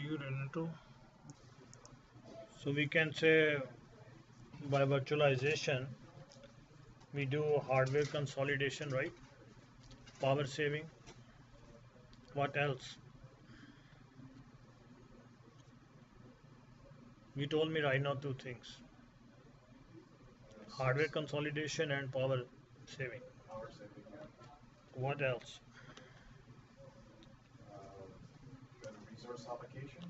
you Renato. So we can say by virtualization we do hardware consolidation, right? Power saving. What else? You told me right now two things: hardware consolidation and power saving. Power saving, yeah. What else? Better resource allocation.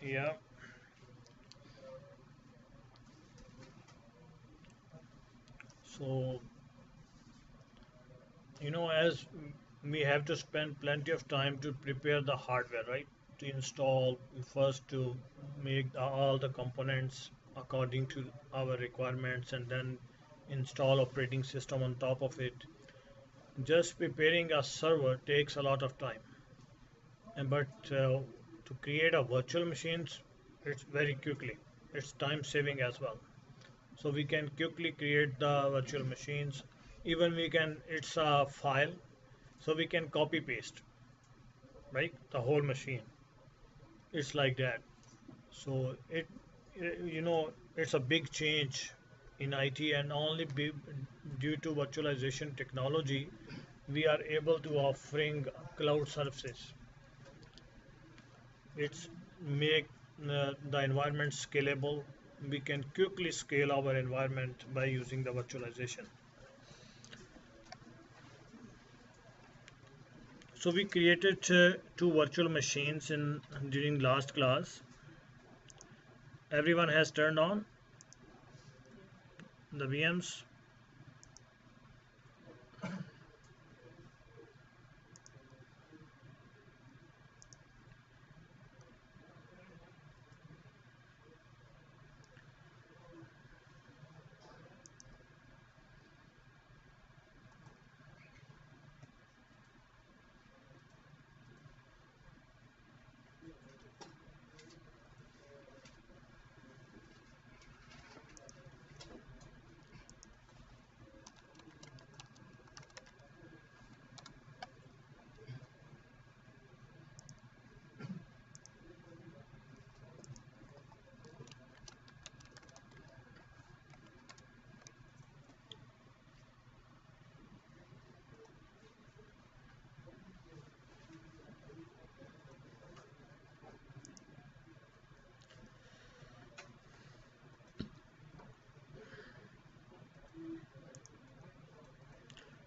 Yeah. So as we have to spend plenty of time to prepare the hardware, right? To install, first to make all the components according to our requirements, and then install operating system on top of it. Just preparing a server takes a lot of time, and but to create a virtual machines, it's very quickly. It's time saving as well. So we can quickly create the virtual machines. Even we can, it's a file, so we can copy paste, right? The whole machine. It's like that. So it's a big change in IT, and only due to virtualization technology, we are able to offering cloud services. It's make the environment scalable. We can quickly scale our environment by using the virtualization. So we created two virtual machines in during last class. Everyone has turned on the VMs.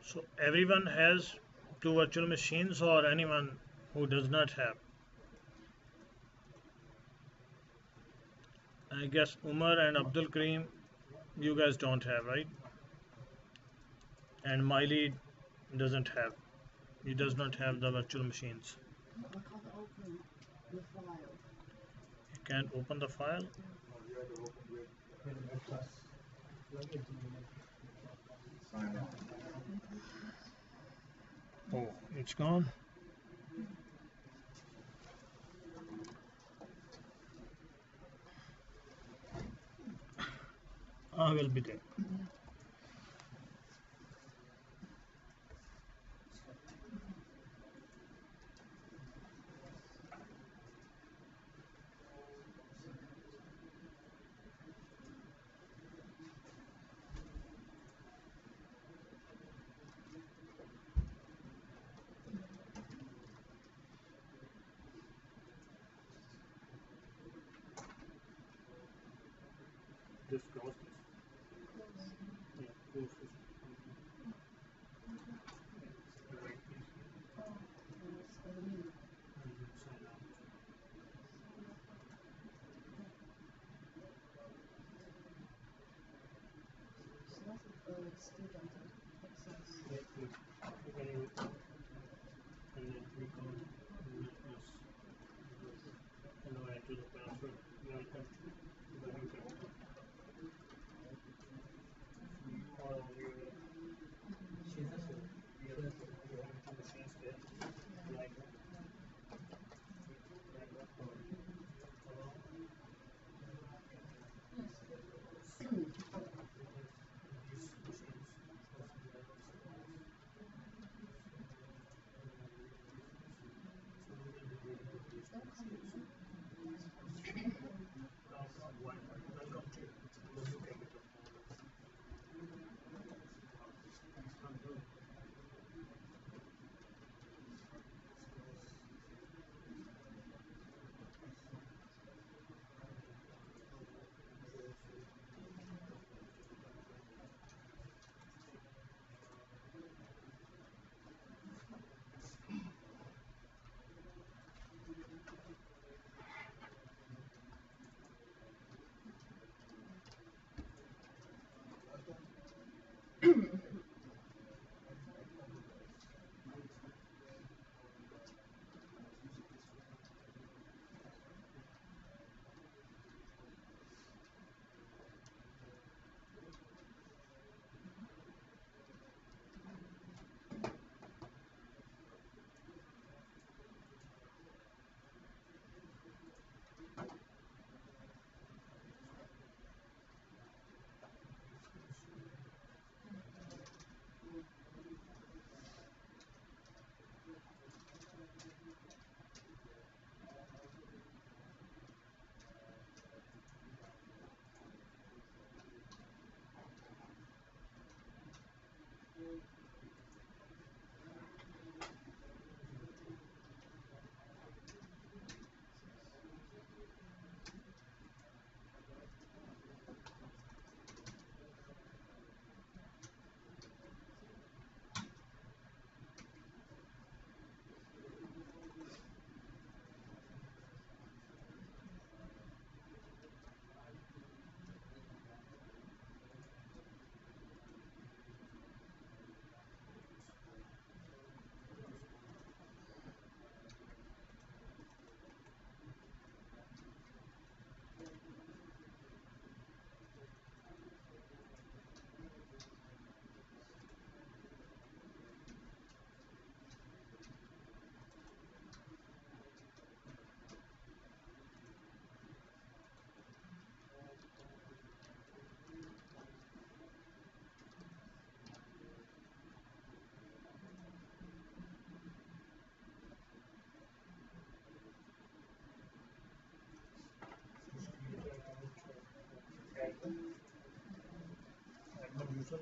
So everyone has two virtual machines, or anyone who does not have. I guess Umar and Abdul Karim, you guys don't have, right? And Miley doesn't have. He does not have the virtual machines. I can't open the file. You can't open the file. Oh, you had to open with sign on. Oh, it's gone. I will be there. Just cross this. Yeah, close this. Right piece here. And then sign out. Student access. Yeah, click. Click on it. And then click on yes. And now enter the password. Welcome to the new computer.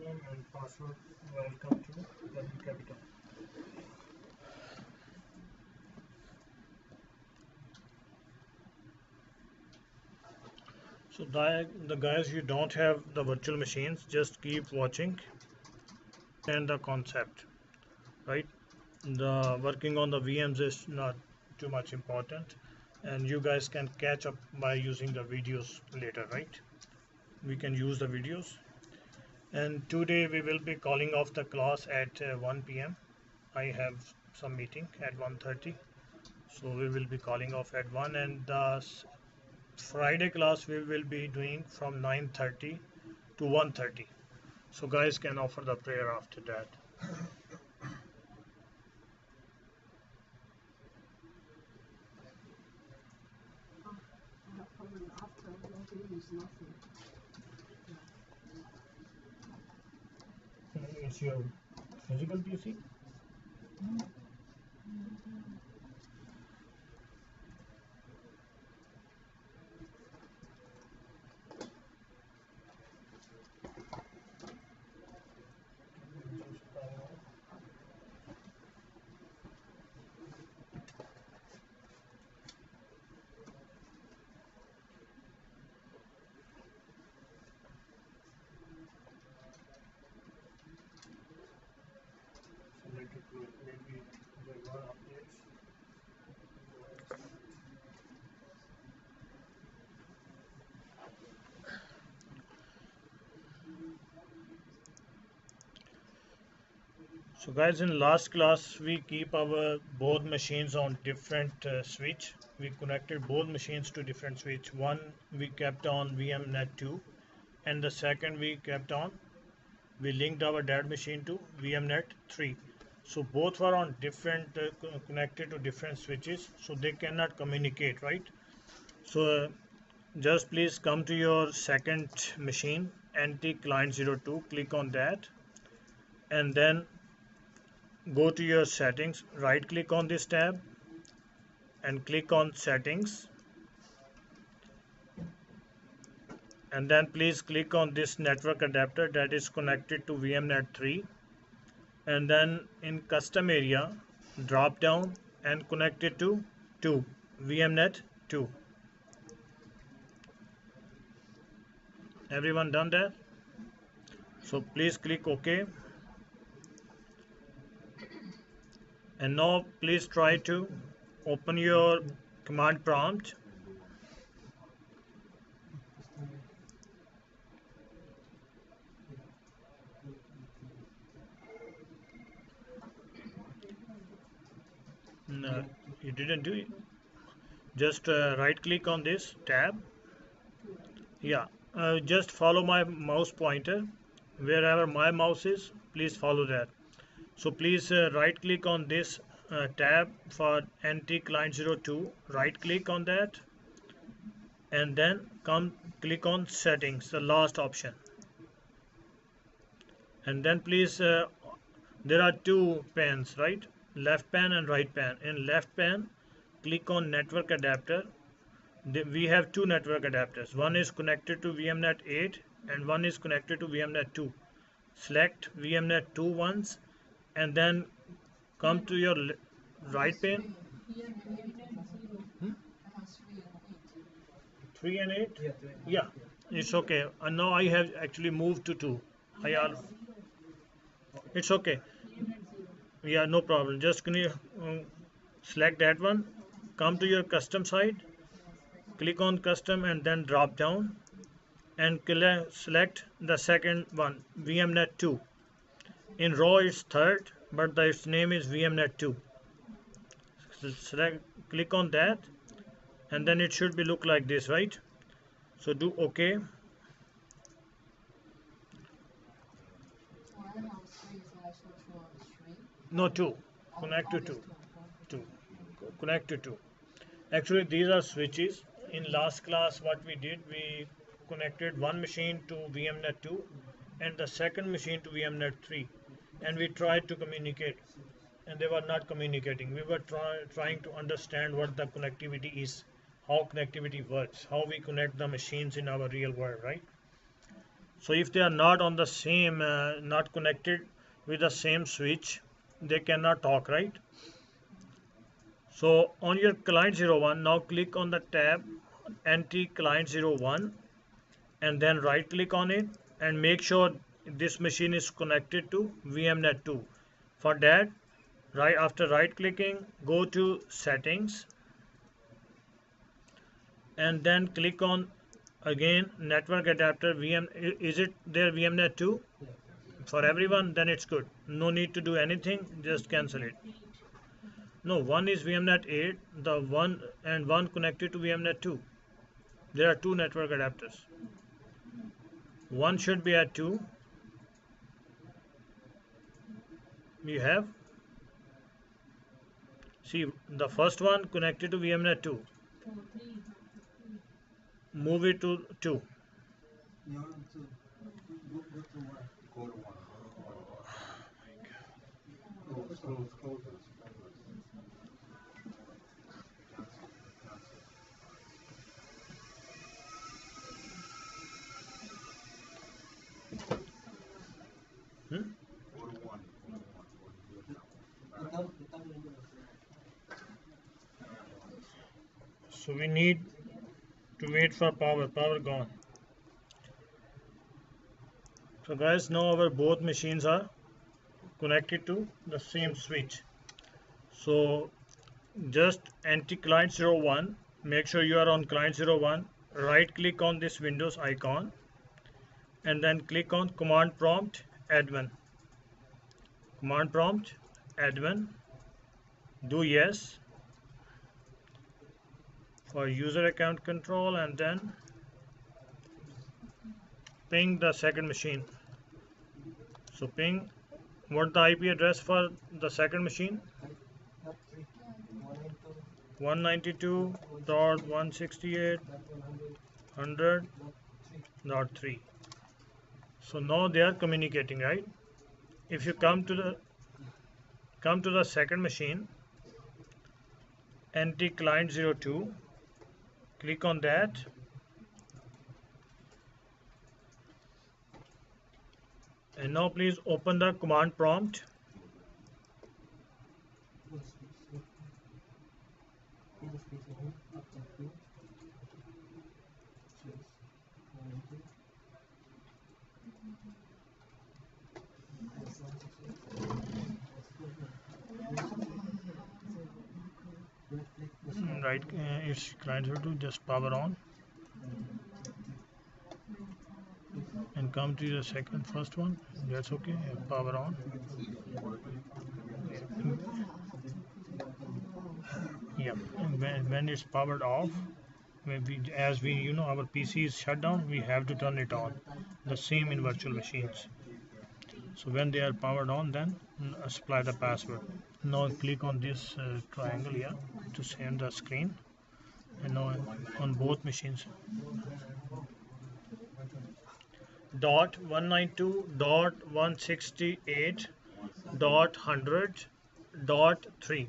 username and password. Welcome to W Capital. So the guys who don't have the virtual machines, just keep watching and the concept, right? The working on the VMs is not too much important, and you guys can catch up by using the videos later, right? We can use the videos. And today we will be calling off the class at 1 p.m. I have some meeting at 1:30, so we will be calling off at 1, and the Friday class we will be doing from 9:30 to 1:30. So guys can offer the prayer after that. I have problem after login is nothing. It's your physical PC? Maybe there were updates. So guys, in last class we keep our both machines on different switch. We connected both machines to different switch. One we kept on VMnet 2, and the second we linked our dad machine to VMnet 3. So both were on different connected to different switches, so they cannot communicate, right? So just please come to your second machine, NT client 02, click on that, and then go to your settings, right click on this tab and click on settings, and then please click on this network adapter that is connected to VMnet 3, and then in custom area drop down and connect it to 2, VMnet 2. Everyone done that? So please click OK, and now please try to open your command prompt. No, you didn't do it. Just right click on this tab. Yeah, just follow my mouse pointer. Wherever my mouse is, please follow that. So please right click on this tab for NT client 02. Right click on that, and then click on settings, the last option. And then please, there are two pans, right? Left pan and right pan. In left pan, click on network adapter. We have two network adapters. One is connected to VMnet 8 and one is connected to VMnet 2. Select VMnet 2 once, and then come to your right pane. 3 and 8? Yeah, it's okay. And now I have actually moved to 2. It's okay. Yeah, no problem. Just can you select that one, come to your custom side, click on custom and then drop down and select the second one, VMnet 2. In row it's third, but its name is VMnet 2. Click on that, and then it should be look like this, right? So do OK. No, 2. Connect to 2. 2. Connect to 2. Actually, these are switches. In last class, what we did, we connected one machine to VMnet 2 and the second machine to VMnet 3, and we tried to communicate, and they were not communicating. We were trying to understand what the connectivity is, how connectivity works, how we connect the machines in our real world, right? So if they are not on the same, not connected with the same switch, they cannot talk, right? So on your client 01, now click on the tab anti client 01 and then right click on it and make sure this machine is connected to VMnet 2. For that, right after right clicking, go to settings and then click on again network adapter VM. Is it there VMnet 2 for everyone? Then it's good. No need to do anything, just cancel it. No, one is VMnet 8, the one and one connected to VMnet 2. There are two network adapters. One should be at 2. You have, see, the first one connected to VMnet 2. Move it to 2. Go to one. Close this. Hmm? Go to one. So we need to wait for power. Power gone. So guys, now our both machines are connected to the same switch. So just anti client 01. Make sure you are on client 01. Right click on this Windows icon and then click on command prompt admin. Command prompt admin. Do yes for user account control and then ping the second machine. So ping what the IP address for the second machine? 192.168.100.3. So now they are communicating, right? If you come to the second machine, anti client 02, click on that. And now please open the command prompt. Right, it's client 02, just power on and come to the first one. That's okay. Power on. Yeah, and when it's powered off, as we our PC is shut down, we have to turn it on. The same in virtual machines. So when they are powered on, then supply the password. Now click on this triangle here to send the screen, and now on both machines. Dot 192.168.100.3.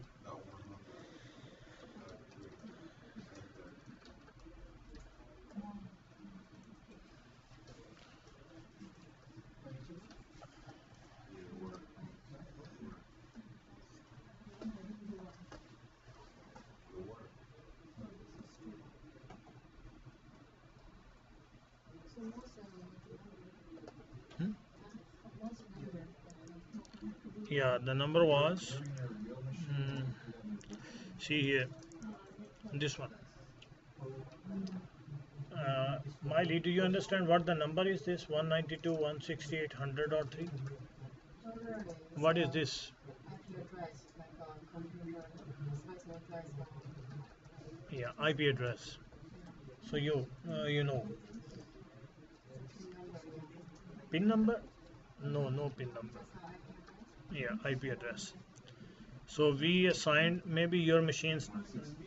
Yeah, the number was, see here, this one. Miley, do you understand what the number is? This 192.168.100.3. What is this? Yeah, IP address. So you know pin number? No, no pin number. Yeah, IP address. So we assigned, maybe your machines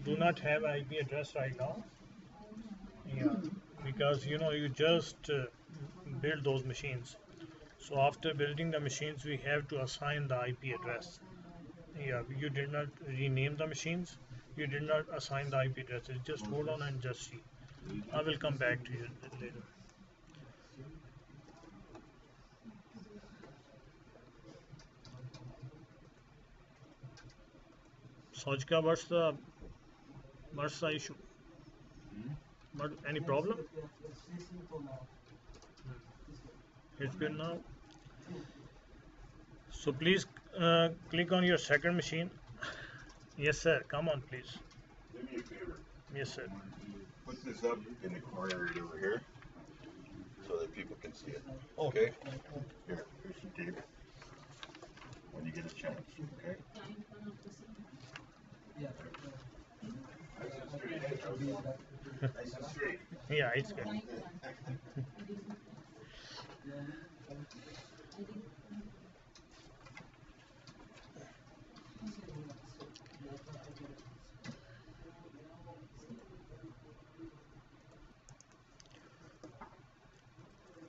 do not have IP address right now. Yeah, because you just build those machines. So after building the machines, we have to assign the IP address. Yeah, you did not rename the machines. You did not assign the IP addresses. Just hold on and just see. I will come back to you later. Sajka, what's the issue? What, any problem? It's good now. So please click on your second machine. Yes, sir. Come on, please. Do me a favor. Yes, sir. Put this up in the corner right over here so that people can see it. Okay? Here's some tape. When you get a chance, okay? Nice and straight, eh, Joe? Nice and straight. Yeah, it's good.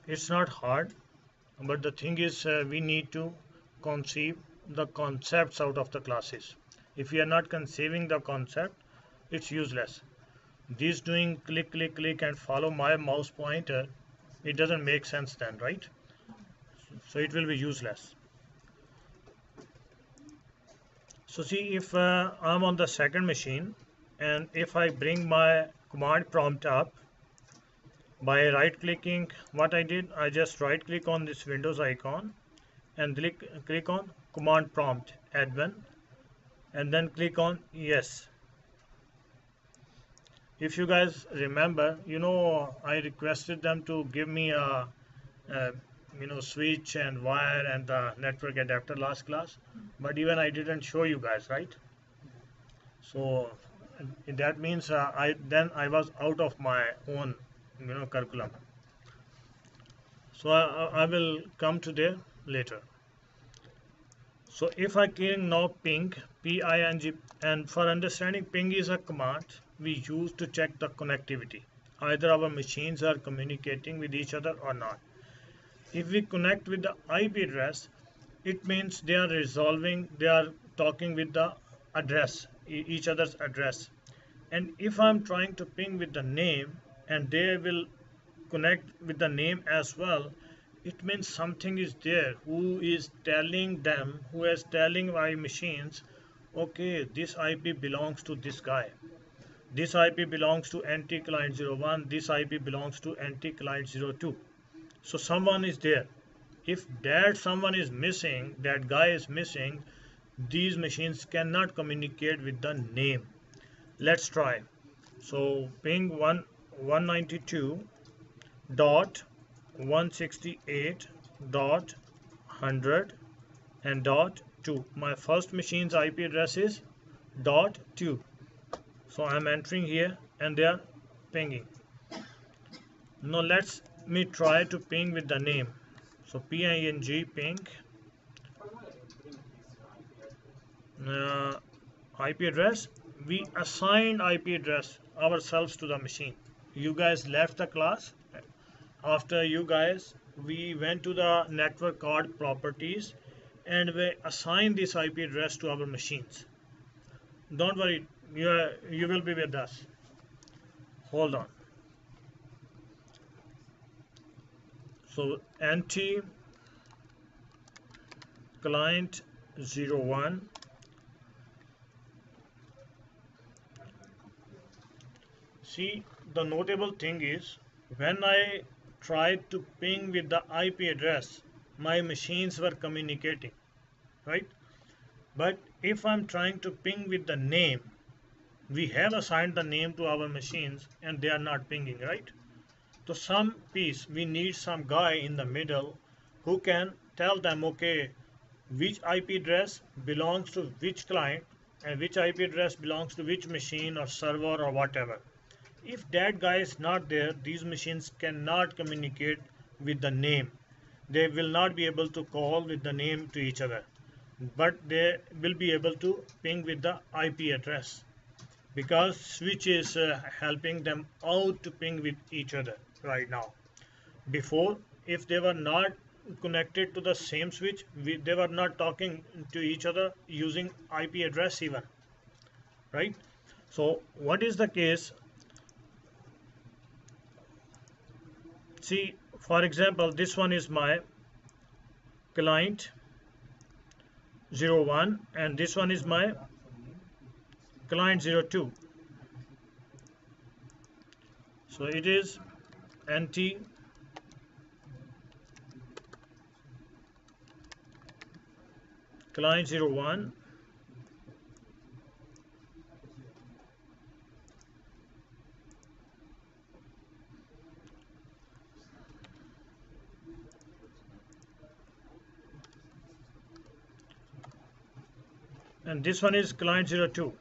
It's not hard, but the thing is, we need to conceive the concepts out of the classes. If we are not conceiving the concept, it's useless. This doing click, click, click and follow my mouse pointer, it doesn't make sense then, right? So it will be useless. So see, if I'm on the second machine and if I bring my command prompt up by right clicking, what I did, I just right click on this Windows icon and click on command prompt admin and then click on yes. If you guys remember, I requested them to give me a switch and wire and the network adapter last class, but even I didn't show you guys, right? So that means I was out of my own curriculum. So I will come to there later. So if I can now ping, P-I-N-G, and for understanding, ping is a command we use to check the connectivity. Either our machines are communicating with each other or not. If we connect with the IP address, it means they are talking with the address, each other's address. And if I'm trying to ping with the name and they will connect with the name as well, it means something is there who is telling my machines, okay, this IP belongs to this guy. This IP belongs to NT client 01, this IP belongs to NT client 02. So someone is there. If that someone is missing, that guy is missing, these machines cannot communicate with the name. Let's try. So ping 192.168.100 and .2. My first machine's IP address is .2. So I'm entering here and they are pinging. Now let me try to ping with the name. So ping ping IP address. We assigned IP address ourselves to the machine. You guys left the class. After you guys, we went to the network card properties and we assigned this IP address to our machines. Don't worry, you will be with us. Hold on. So NT client 01. See, the notable thing is when I tried to ping with the IP address, my machines were communicating, right? But if I'm trying to ping with the name, we have assigned the name to our machines and they are not pinging, right? So some piece, we need some guy in the middle who can tell them, okay, which IP address belongs to which client and which IP address belongs to which machine or server or whatever. If that guy is not there, these machines cannot communicate with the name. They will not be able to call with the name to each other, but they will be able to ping with the IP address because switch is helping them out to ping with each other right now. Before, if they were not connected to the same switch, they were not talking to each other using IP address even, right? So what is the case? See, for example, this one is my client 01 and this one is my client 02. So it is NT client 01, and this one is client 02.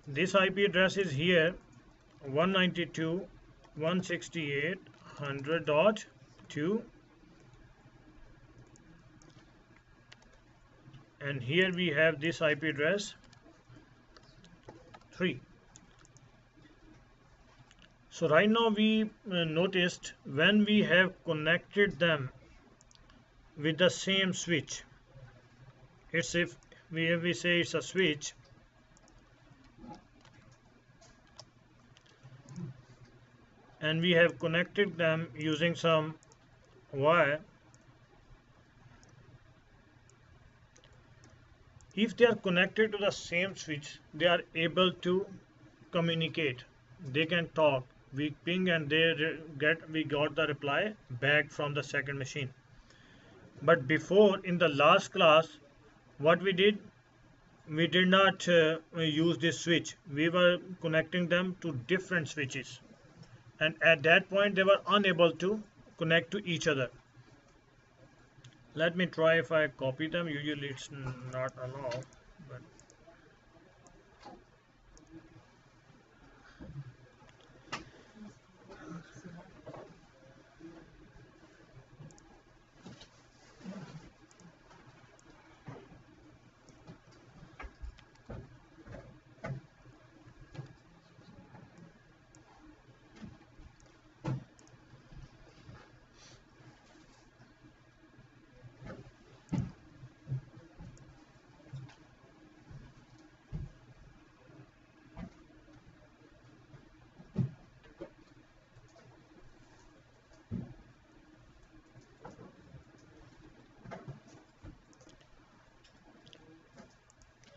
This IP address is here 192.168.100.2, and here we have this IP address 3. So right now we noticed when we have connected them with the same switch, it's if we say it's a switch, and we have connected them using some wire. If they are connected to the same switch, they are able to communicate. They can talk. We ping and we got the reply back from the second machine. But before, in the last class, what we did not use this switch. We were connecting them to different switches, and at that point they were unable to connect to each other. Let me try if I copy them. Usually it's not allowed, but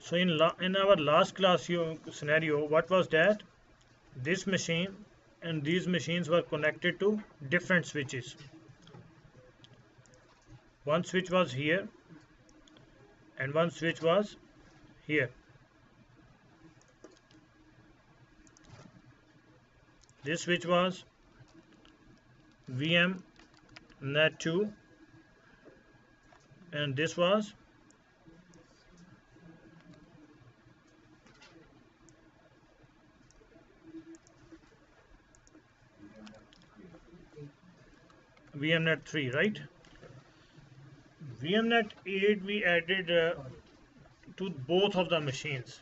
so in our last class scenario, what was that? This machine and these machines were connected to different switches. One switch was here and one switch was here. This switch was VM net 2 and this was VMnet 3, right? VMnet 8 we added to both of the machines.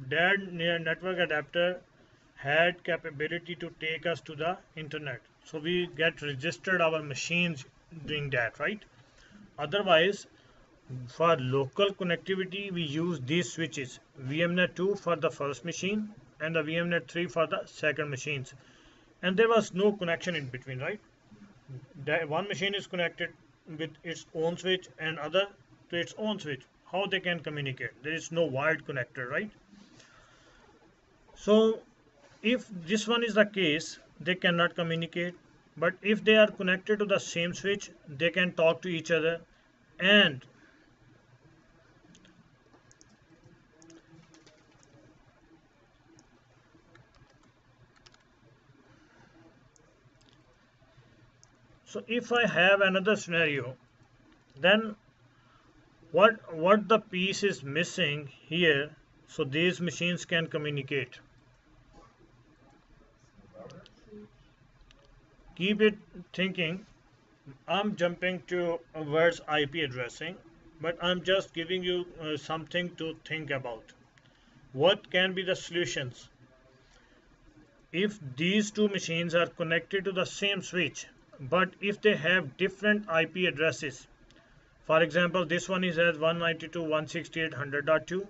That network adapter had capability to take us to the internet. So we get registered our machines doing that, right? Otherwise, for local connectivity, we use these switches, VMnet 2 for the first machine and the VMnet 3 for the second machines. And there was no connection in between, right? One machine is connected with its own switch and other to its own switch. How they can communicate? There is no wired connector, right? So if this one is the case, they cannot communicate. But if they are connected to the same switch, they can talk to each other. And so if I have another scenario, then what the piece is missing here, so these machines can communicate. Keep it thinking. I'm jumping to words IP addressing, but I'm just giving you something to think about. What can be the solutions? If these two machines are connected to the same switch, but if they have different IP addresses, for example, this one is as 192.168.100.2,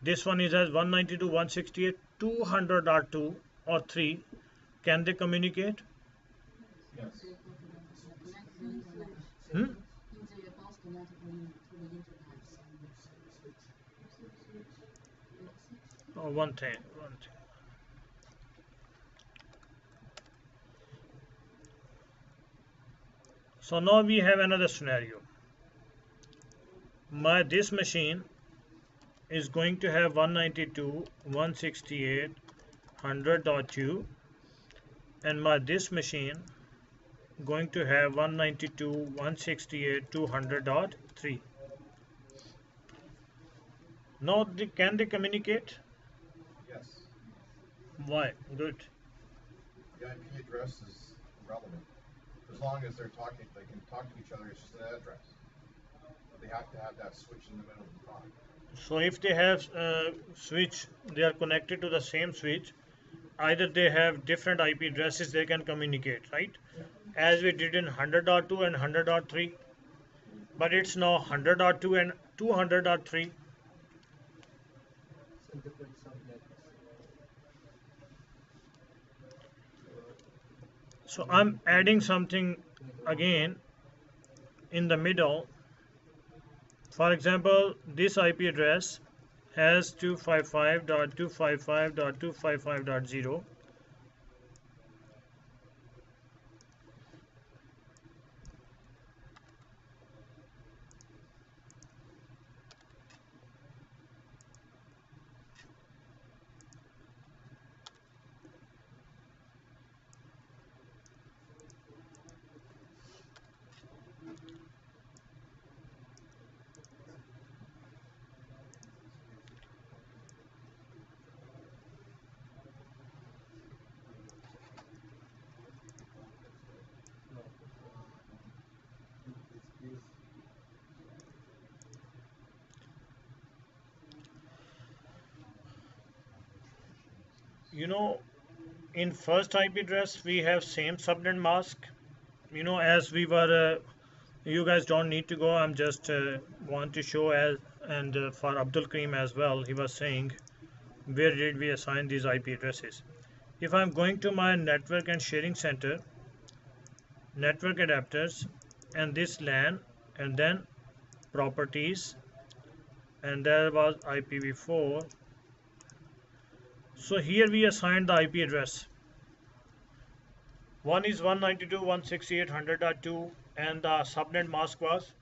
this one is as 192.168.200.2 or 3, can they communicate? Yes. Hmm? one thing. So now we have another scenario. This machine is going to have 192.168.100.2, and this machine going to have 192.168.200.3. Now can they communicate? Yes. Why? Good. The IP address is relevant. As long as they're talking, they can talk to each other. It's just an address. But they have to have that switch in the middle of the talk. So if they have switch, they are connected to the same switch. Either they have different IP addresses, they can communicate, right? Yeah. As we did in 100.2 and 100.3, but it's now 100.2 and 200.3. So I'm adding something again in the middle. For example, this IP address has 255.255.255.0. You know, in first IP address we have same subnet mask. You know, as we were, you guys don't need to go. I'm just want to show as and for Abdul Karim as well. He was saying, where did we assign these IP addresses? If I'm going to my network and sharing center, network adapters, and this LAN, and then properties, and there was IPv4. So here we assigned the IP address. One is 192.168.100.2, and the subnet mask was.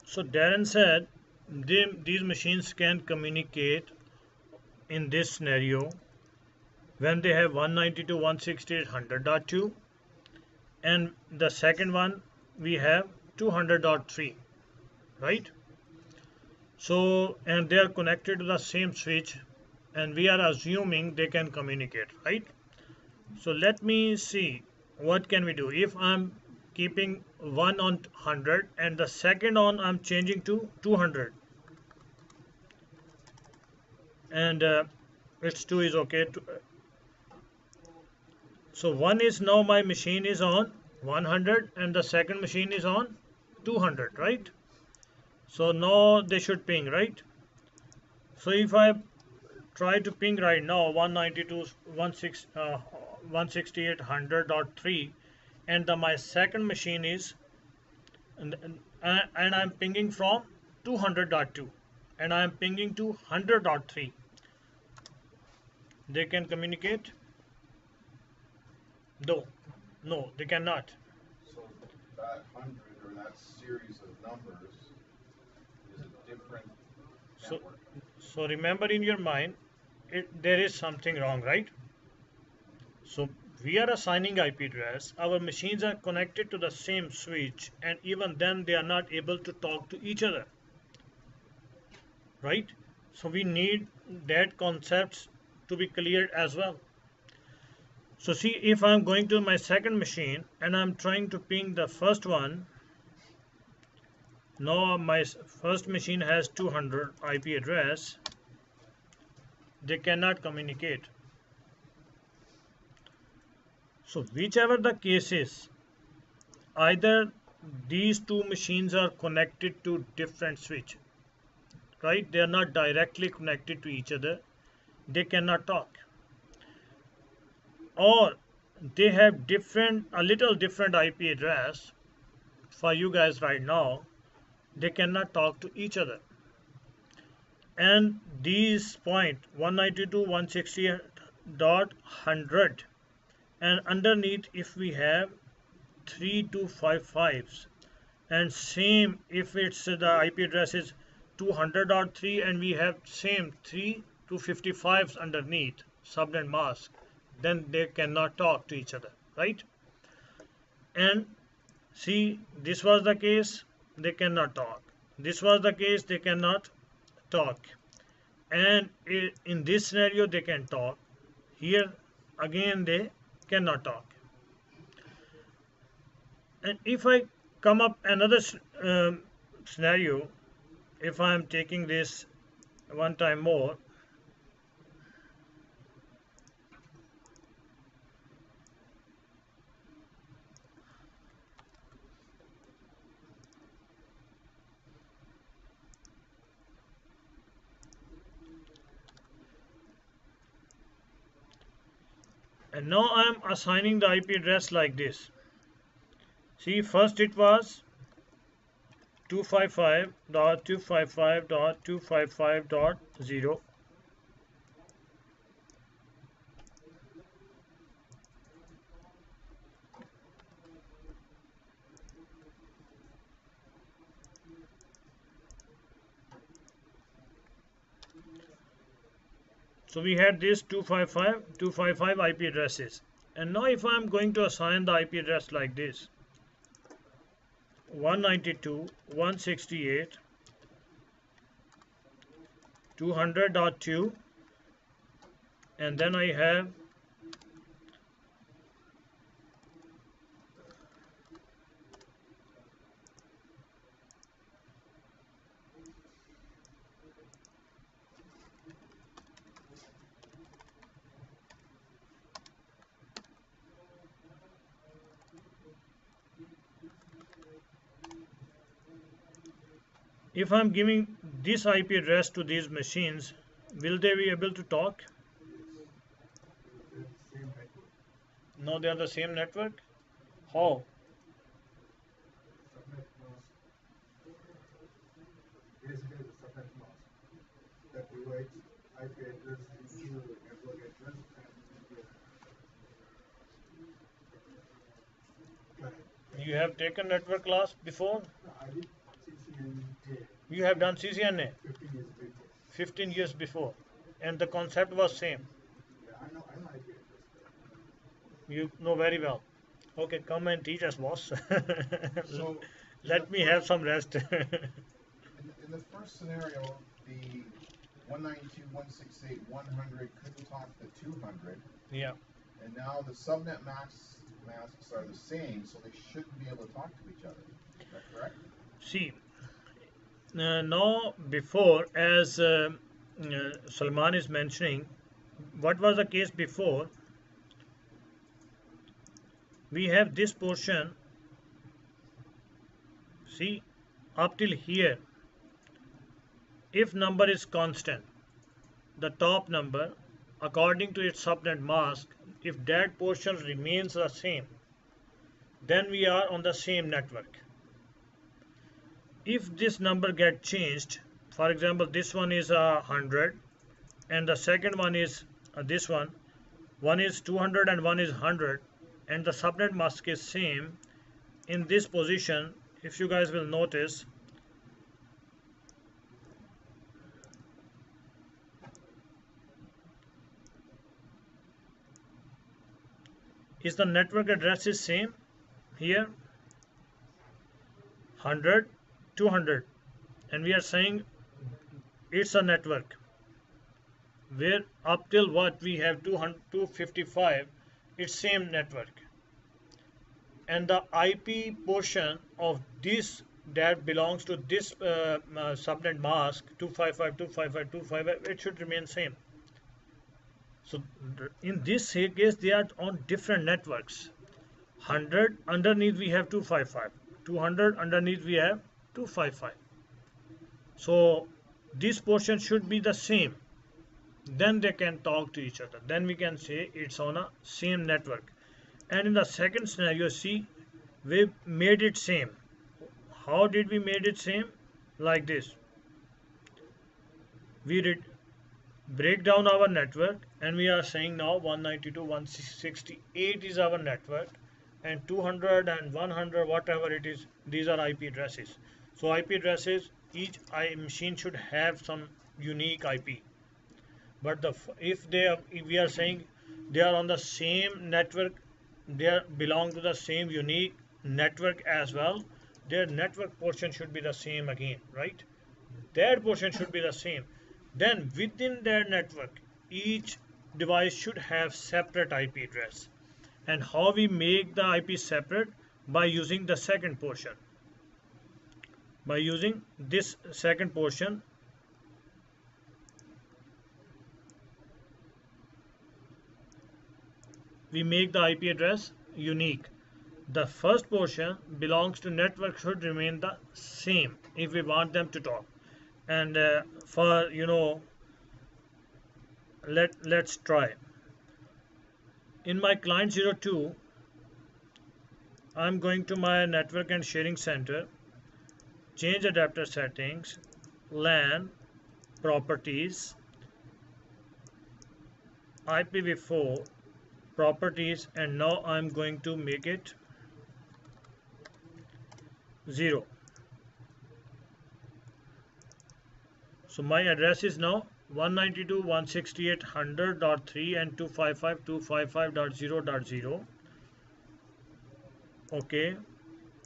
So Darren said these machines can communicate in this scenario when they have 192.168.100.2, and the second one we have 200.3, right? So, and they are connected to the same switch, and we are assuming they can communicate, right? So let me see what can we do. If I'm keeping one on 100 and the second on I'm changing to 200, and it's 2 is okay. So one is now my machine is on 100 and the second machine is on 200, right? So now they should ping, right? So if I try to ping right now 192.168.100.3, and my second machine is and I'm pinging from 200.2 and I'm pinging to 100.3, they can communicate? No, they cannot. So that 100 or that series of numbers is a different network. So remember in your mind, there is something wrong, right? So we are assigning IP address. Our machines are connected to the same switch, and even then they are not able to talk to each other, right? So we need that concepts to be cleared as well. So see, if I'm going to my second machine and I'm trying to ping the first one, now my first machine has 200 IP address, they cannot communicate. So whichever the case is, either these two machines are connected to different switch, right? They are not directly connected to each other, they cannot talk, or they have a little different IP address. For you guys right now, they cannot talk to each other. And these point 192.168.100, and underneath if we have 3255s, and same if it's the IP address is 200.3 and we have same 3 to 55s underneath subnet mask, then they cannot talk to each other, right? And see, this was the case, they cannot talk. This was the case, they cannot talk. And in this scenario, they can talk. Here, again, they cannot talk. And if I come up another scenario, if I am taking this one time more, and now I am assigning the IP address like this. See, first it was 255.255.255.0. So we had this 255 IP addresses. And now if I am going to assign the IP address like this, 192.168.200.2, and then I have if I'm giving this IP address to these machines, will they be able to talk? No, they are the same network. How? Basically, the subnet mask that divides IP address into network address and You have taken network class before? I did CCNA You have done CCNA 15 years before. 15 years before, and the concept was same. Yeah, I know IP address. You know very well. Okay, come and teach us, boss. So Let me have some rest. in the first scenario, the 192.168.100 couldn't talk to 200, Yeah. and now the subnet masks are the same, so they shouldn't be able to talk to each other. Is that correct? See, now before, as Salman is mentioning, what was the case before? We have this portion, see, up till here. If number is constant, the top number, according to its subnet mask, if that portion remains the same, then we are on the same network. If this number get changed, for example, this one is 100 and the second one is this one is 200 and one is 100, and the subnet mask is same, in this position, if you guys will notice, is the network address is same here, 100 200, and we are saying it's a network where up till what we have 200 255, it's same network, and the IP portion of this that belongs to this subnet mask 255.255.255, it should remain same. So in this case they are on different networks. 100 underneath we have 255, 200 underneath we have 255. So this portion should be the same, then they can talk to each other, then we can say it's on a same network. And in the second scenario, see, we made it same. How did we made it same? like this. We break down our network and we are saying now 192.168 is our network, and 200 and 100 whatever it is, these are IP addresses. So IP addresses, each machine should have some unique IP. But if we are saying they are on the same network, they belong to the same unique network as well, their network portion should be the same again, right? Their portion should be the same. Then within their network, each device should have separate IP address. And how we make the IP separate? By using the second portion. By using this second portion, we make the IP address unique. The first portion belongs to network should remain the same if we want them to talk. And for let's try. In my client 02, I'm going to my network and sharing center, change adapter settings, LAN, properties, IPv4 properties, and now I'm going to make it 0. So my address is now 192.168.100.3 and 255.255.0.0. Okay,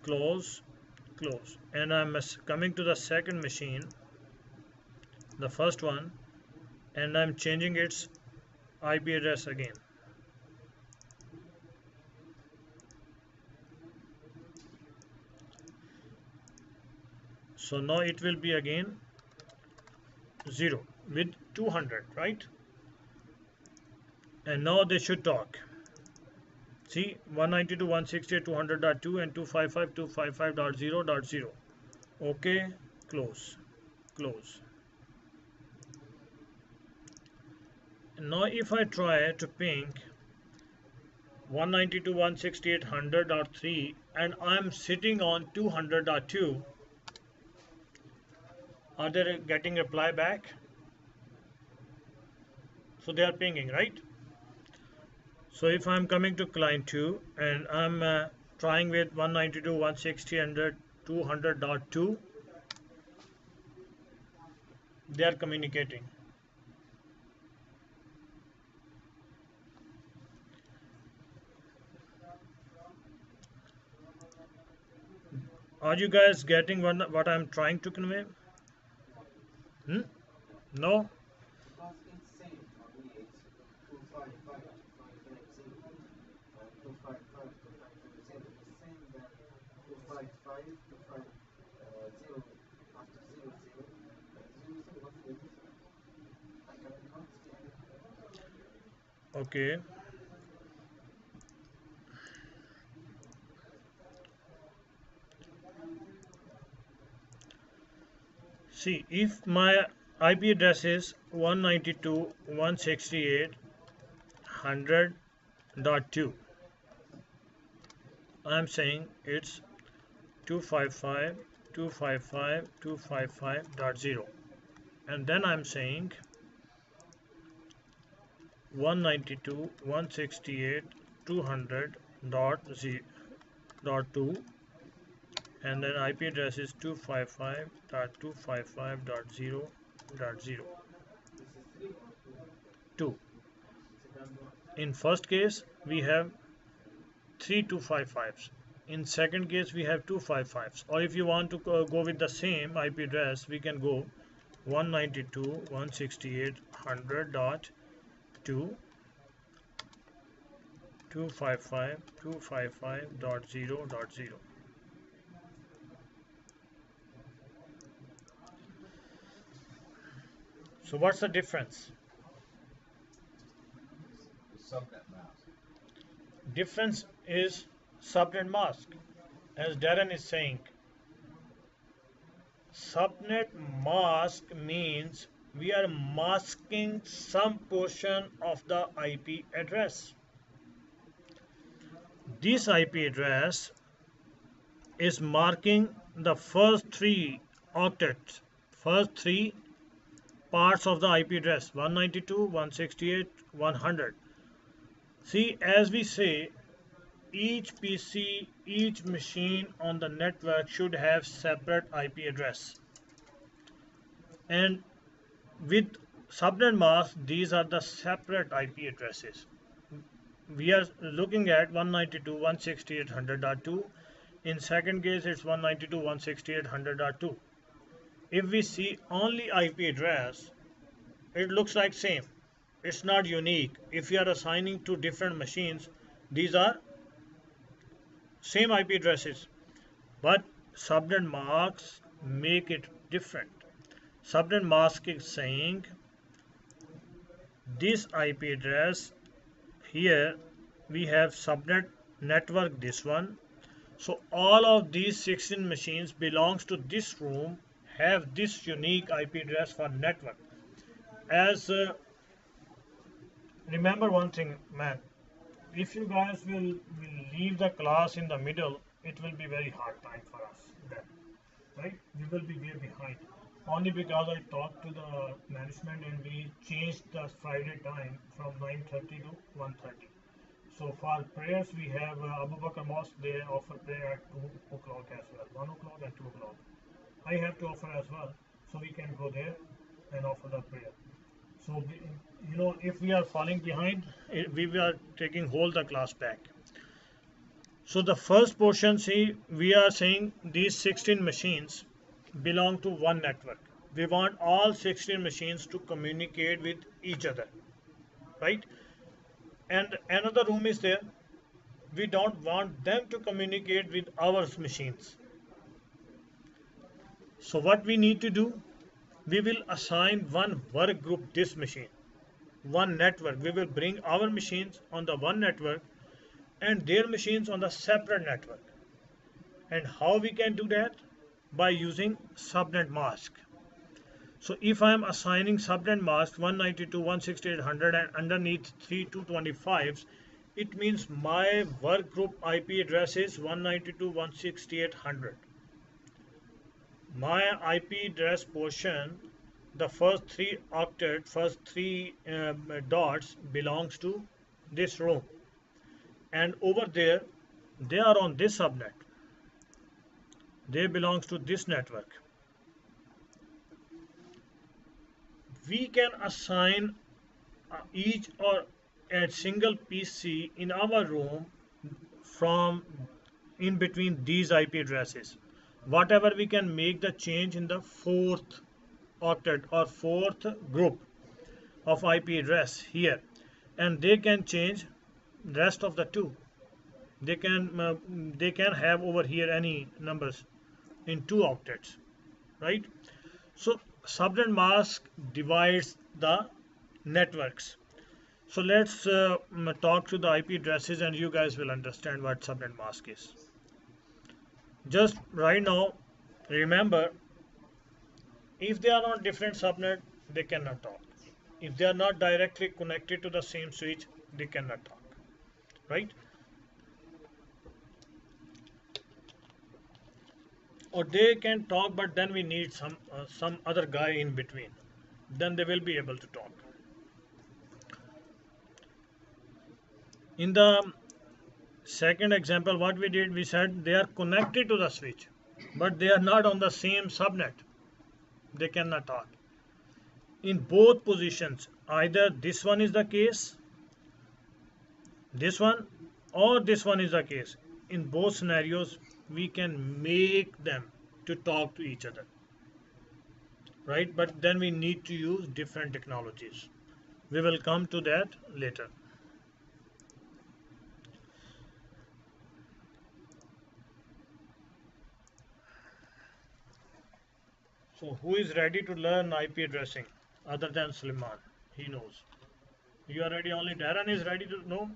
close, and I'm coming to the second machine, the first one, and I'm changing its IP address again. So now it will be again 0 with 200, right? And now they should talk. See, 192.168.200.2 and 255.255.0.0. Okay, close. And now if I try to ping 192.168.100.3 and I'm sitting on 200.2, are they getting reply back? So they are pinging, right? So if I'm coming to client 2 and I'm trying with 192.160.200.2, they are communicating. Are you guys getting what I'm trying to convey? No? Because it's same for me, it's 255, 255, 255, 255, 0. It's same than 255, 250, after 0, 0, 0, 0, what's the difference? I cannot see anything. Okay. See, if my IP address is 192.168.100.2, I'm saying it's 255.255.255.0, and then I'm saying 192.168.200.2, and then IP address is 255.255.0.0. 2. In first case we have 3 255s. In second case we have 255s. Or if you want to go with the same IP address, we can go 192.168.100.2 255.255.0.0. So what's the difference? Subnet mask. Difference is subnet mask. As Darren is saying, subnet mask means we are masking some portion of the IP address. This IP address is marking the first 3 octets, first three parts of the IP address 192, 168, 100. See, as we say, each PC, each machine on the network should have separate IP address. And with subnet mask, these are the separate IP addresses. We are looking at 192.168.100.2. In second case, it's 192.168.100.2. If we see only IP address, it looks like same. It's not unique. If you are assigning to different machines, these are same IP addresses. But subnet masks make it different. Subnet mask is saying this IP address here we have subnet network this one. So all of these 16 machines belongs to this room have this unique IP address for network. As remember one thing, man, if you guys will leave the class in the middle, it will be very hard time for us then, right? We will be way behind. Only because I talked to the management and we changed the Friday time from 9:30 to 1:30. So for prayers we have Abu Bakr Mosque, they offer prayer at 2 o'clock as well, 1 o'clock and 2 o'clock. I have to offer as well, so we can go there and offer the prayer. So, if we are falling behind, we are taking whole the class back. So the first portion, see, we are saying these 16 machines belong to one network. We want all 16 machines to communicate with each other, right? And another room is there. We don't want them to communicate with our machines. So what we need to do, we will assign one work group this machine, one network. We will bring our machines on the one network and their machines on the separate network. And how we can do that? By using subnet mask. So if I am assigning subnet mask 192.168.100 and underneath 3225s, it means my work group IP address is 192.168.100. My IP address portion, the first three octet, first three dots belongs to this room. And over there, they are on this subnet. They belongs to this network. We can assign each or a single PC in our room from in between these IP addresses. Whatever we can make the change in the fourth octet or fourth group of IP address here, and they can change rest of the two. They can have over here any numbers in two octets, right? So subnet mask divides the networks. So let's talk to the IP addresses and you guys will understand what subnet mask is. Just right now, remember, if they are on different subnet, they cannot talk. If they are not directly connected to the same switch, they cannot talk, right? Or they can talk, but then we need some other guy in between. Then they will be able to talk. In the second example, what we did, we said they are connected to the switch, but they are not on the same subnet. They cannot talk. In both positions, either this one is the case, this one, or this one is the case. In both scenarios, we can make them to talk to each other, right? But then we need to use different technologies. We will come to that later. So who is ready to learn IP addressing other than Suleiman? He knows. You are ready, only Darren is ready to know?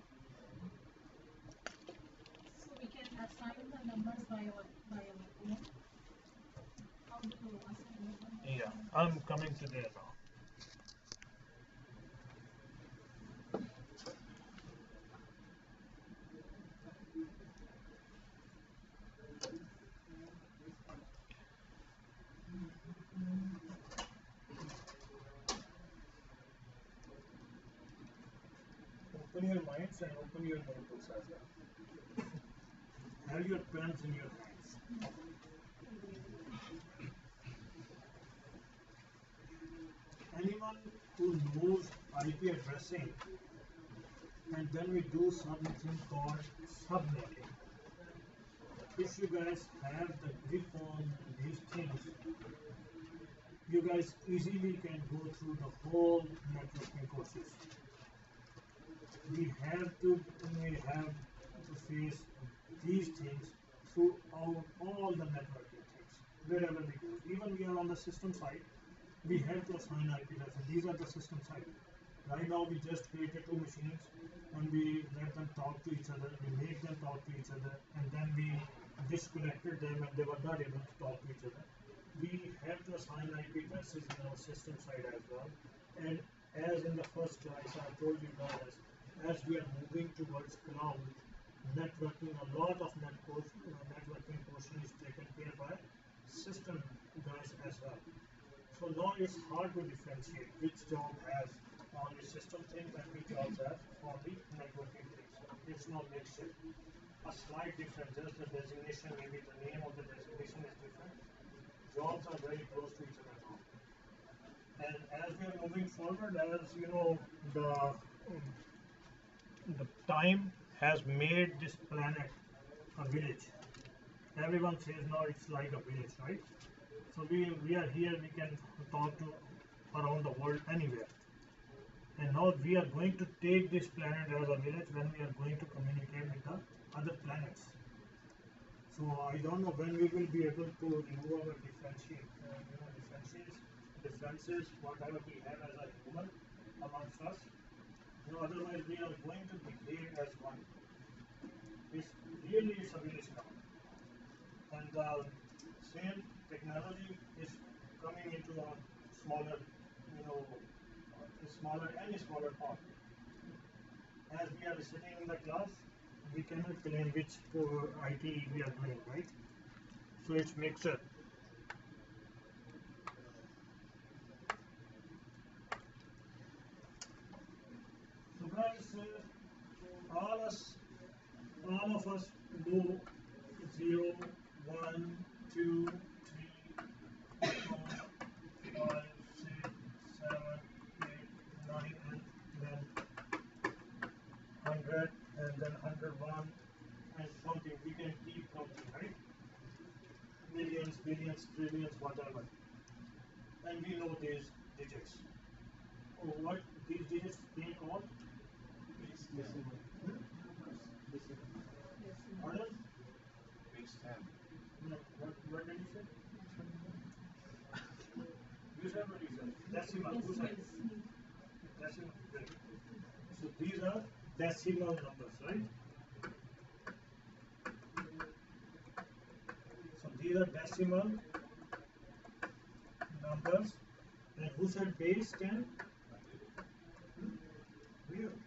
So we can assign the numbers by our own. How do you assign the numbers? Yeah, I'm coming to there now. open your minds and open your notebooks as well. Have your pens in your hands. Anyone who knows IP addressing, and then we do something called subnetting. If you guys have the grip on these things, you guys easily can go through the whole networking courses. We have to face these things throughout all the networking things, wherever we go. Even we are on the system side, we have to assign IP addresses. These are the system side. Right now we just created two machines and we let them talk to each other, we make them talk to each other, and then we disconnected them and they were not able to talk to each other. We have to assign IP addresses in our system side as well. And as in the first class, I told you guys, as we are moving towards cloud networking, a lot of networking portion is taken care by system guys as well. So now it's hard to differentiate which job has only system things and which jobs have only networking things. It's not mixture. A slight difference, just the designation, maybe the name of the designation is different. Jobs are very close to each other now. And as we are moving forward, as you know, the time has made this planet a village. Everyone says now it's like a village, right? So we are here, we can talk to around the world anywhere. And now we are going to take this planet as a village when we are going to communicate with the other planets. So I don't know when we will be able to remove our differences, whatever we have as a human amongst us. Otherwise we are going to behave as one. It's really is a village now. And the same technology is coming into a smaller, smaller part. As we are sitting in the class, we cannot claim which IT we are doing, right? So it's mixture. So guys, all of us know 0, 1, 2, 3, 4, 5, 6, 7, 8, 9, and then 100, and then 101, and something. We can keep counting, right? Millions, billions, trillions, whatever. And we know these digits. Oh, what these digits being called? Pardon? Base 10. No, what did you say? You said what you said? Decimal. Who said? Decimal. Right. So these are decimal numbers, right? So these are decimal numbers. And who said base 10?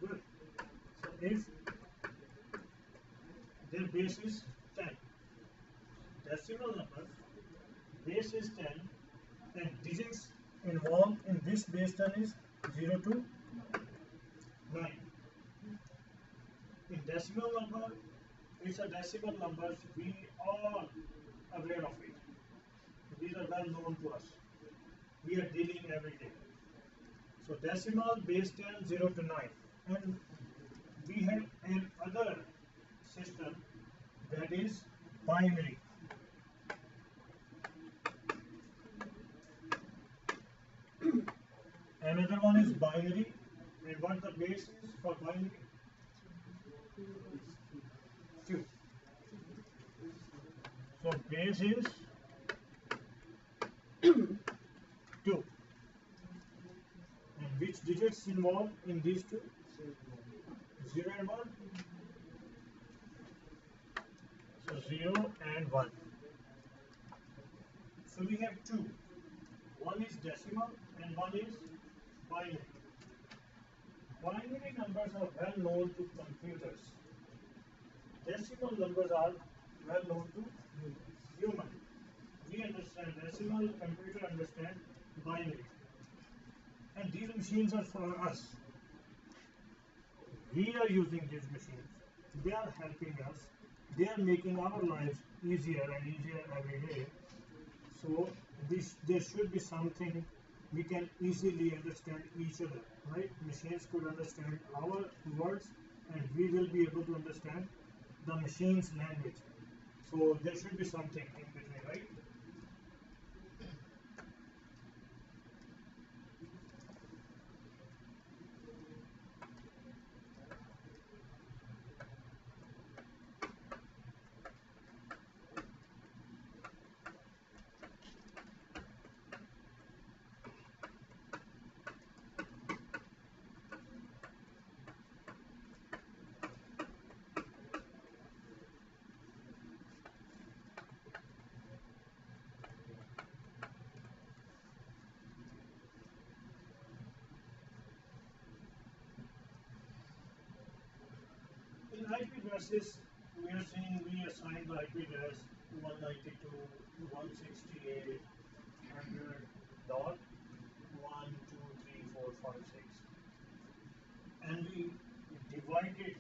Good. So if their base is 10, decimal number, base is 10, and digits involved in this base 10 is 0 to 9. In decimal number, it's a decimal numbers, we are aware of it. These are well known to us. We are dealing every day. So decimal, base 10, 0 to 9. And we have another system that is binary. Another one is binary. And what the base is for binary? 2. So base is 2. And which digits involved in these two? 0 and 1. So 0 and 1. So we have two. One is decimal and one is binary. Binary numbers are well known to computers. Decimal numbers are well known to human. We understand decimal, computer understand binary. And these machines are for us. we are using these machines. They are helping us. They are making our lives easier and easier every day. So there should be something we can easily understand each other, right? Machines could understand our words, and we will be able to understand the machine's language. So there should be something in between, right? In IP addresses, we are saying we assign the IP address 192.168.100.12345 and we divide it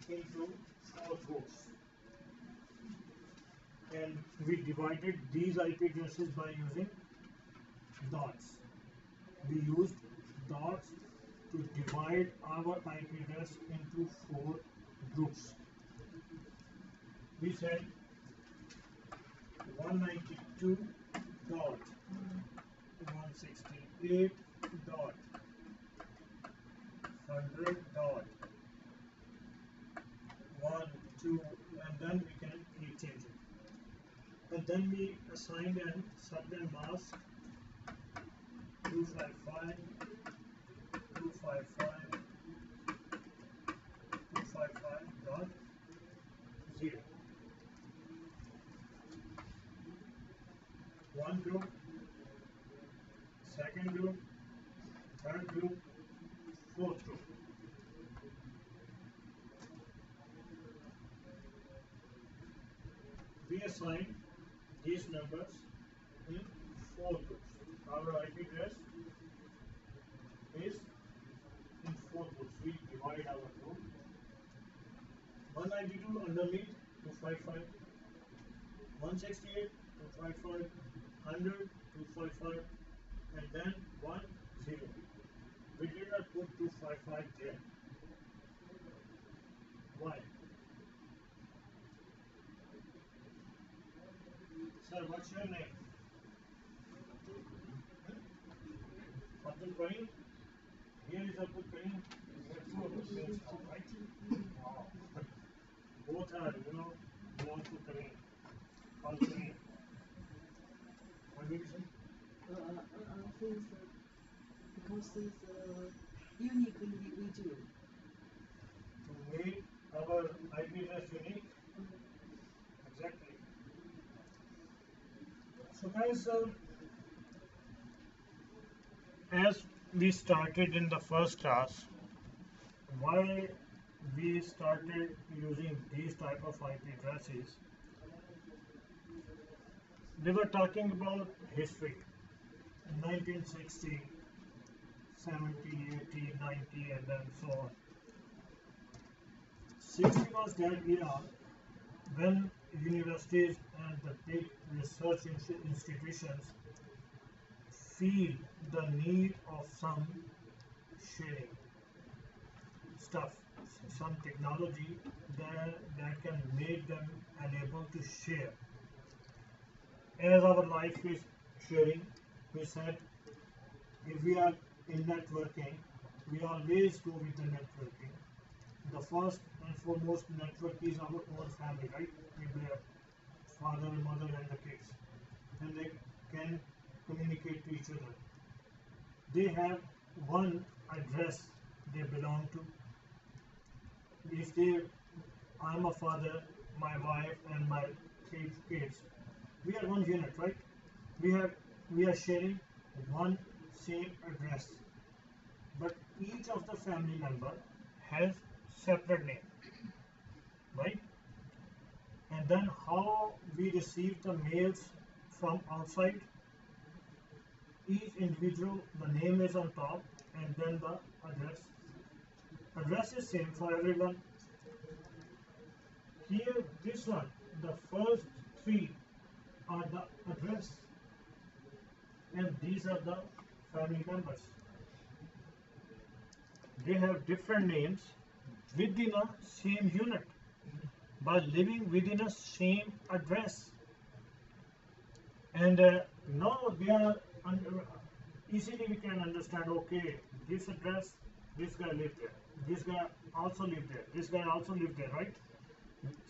into four groups. And we divided these IP addresses by using dots. We used dots to divide our IP address into four groups. We said 192 dot 168 dot 100 dot 1 2, and then we can change it. And then we assigned an subnet mask 255 255 255 dot 0. One group, second group, third group, fourth group. We assign these numbers in four groups. Our IP address is in four groups. We divide our group. 192 underneath 255, 168 255, 100 255, and then 1 0. We did not put 255 there. Why? Sir, what's your name? Abdul Karim? Here is Abdul Karim. Two of us names now, right? Wow. Both are, belong to Karim. Call Karim. What did you say? I think because it's a unique individual. To make our IP address unique? Exactly. So guys, as we started in the first class, why we started using these type of IP addresses, we were talking about history, 1960, 70, 80, 90, and then so on. 60 was that era when universities and the big research institutions feel the need of some sharing stuff, some technology that can make them unable to share. As our life is sharing, we said if we are in networking, we always go with the networking. The first and foremost network is our own family, right? With the father, mother, and the kids, and they can communicate to each other. They have one address they belong to. If I'm a father, my wife, and my three kids, we are one unit, right? We are sharing one same address, but each of the family member has separate name, right? And then how we receive the mails from outside, each individual, the name is on top and then the address address is same for everyone. Here, this one, the first three are the address, and these are the family members. They have different names within a same unit, but living within a same address. And now they are easily we can understand. Okay, this address, this guy lived there. This guy also lived there. This guy also lived there, right?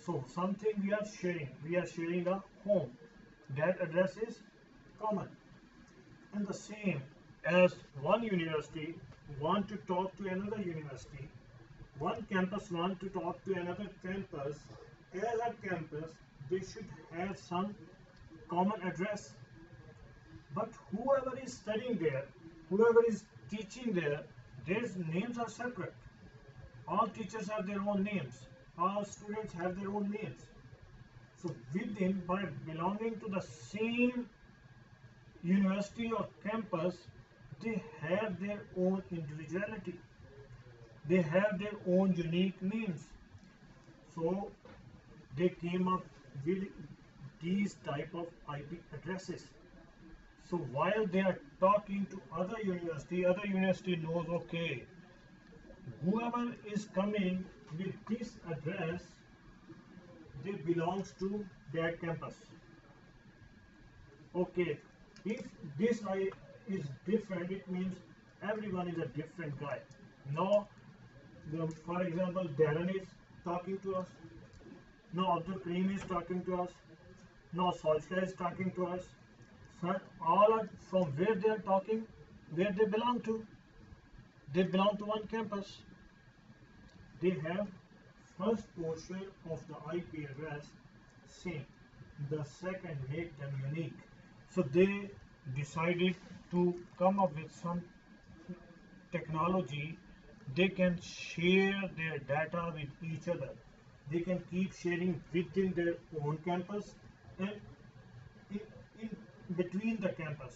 So something we are sharing. We are sharing a home. That address is common. And the same as one university want to talk to another university, one campus want to talk to another campus. As a campus, they should have some common address. But whoever is studying there, whoever is teaching there, their names are separate. All teachers have their own names. All students have their own names. So within, by belonging to the same university or campus, they have their own individuality. They have their own unique names. So they came up with these type of IP addresses. So while they are talking to other university knows, okay, whoever is coming with this address, they belongs to that campus. Okay, if this I is different, it means everyone is a different guy. Now, for example, Darren is talking to us. No, Abdul Kareem is talking to us. No, Solskjaer is talking to us. So all are from where they are talking, where they belong to. They belong to one campus. They have first portion of the IP address same. The second make them unique. So they decided to come up with some technology. They can share their data with each other. They can keep sharing within their own campus and in between the campus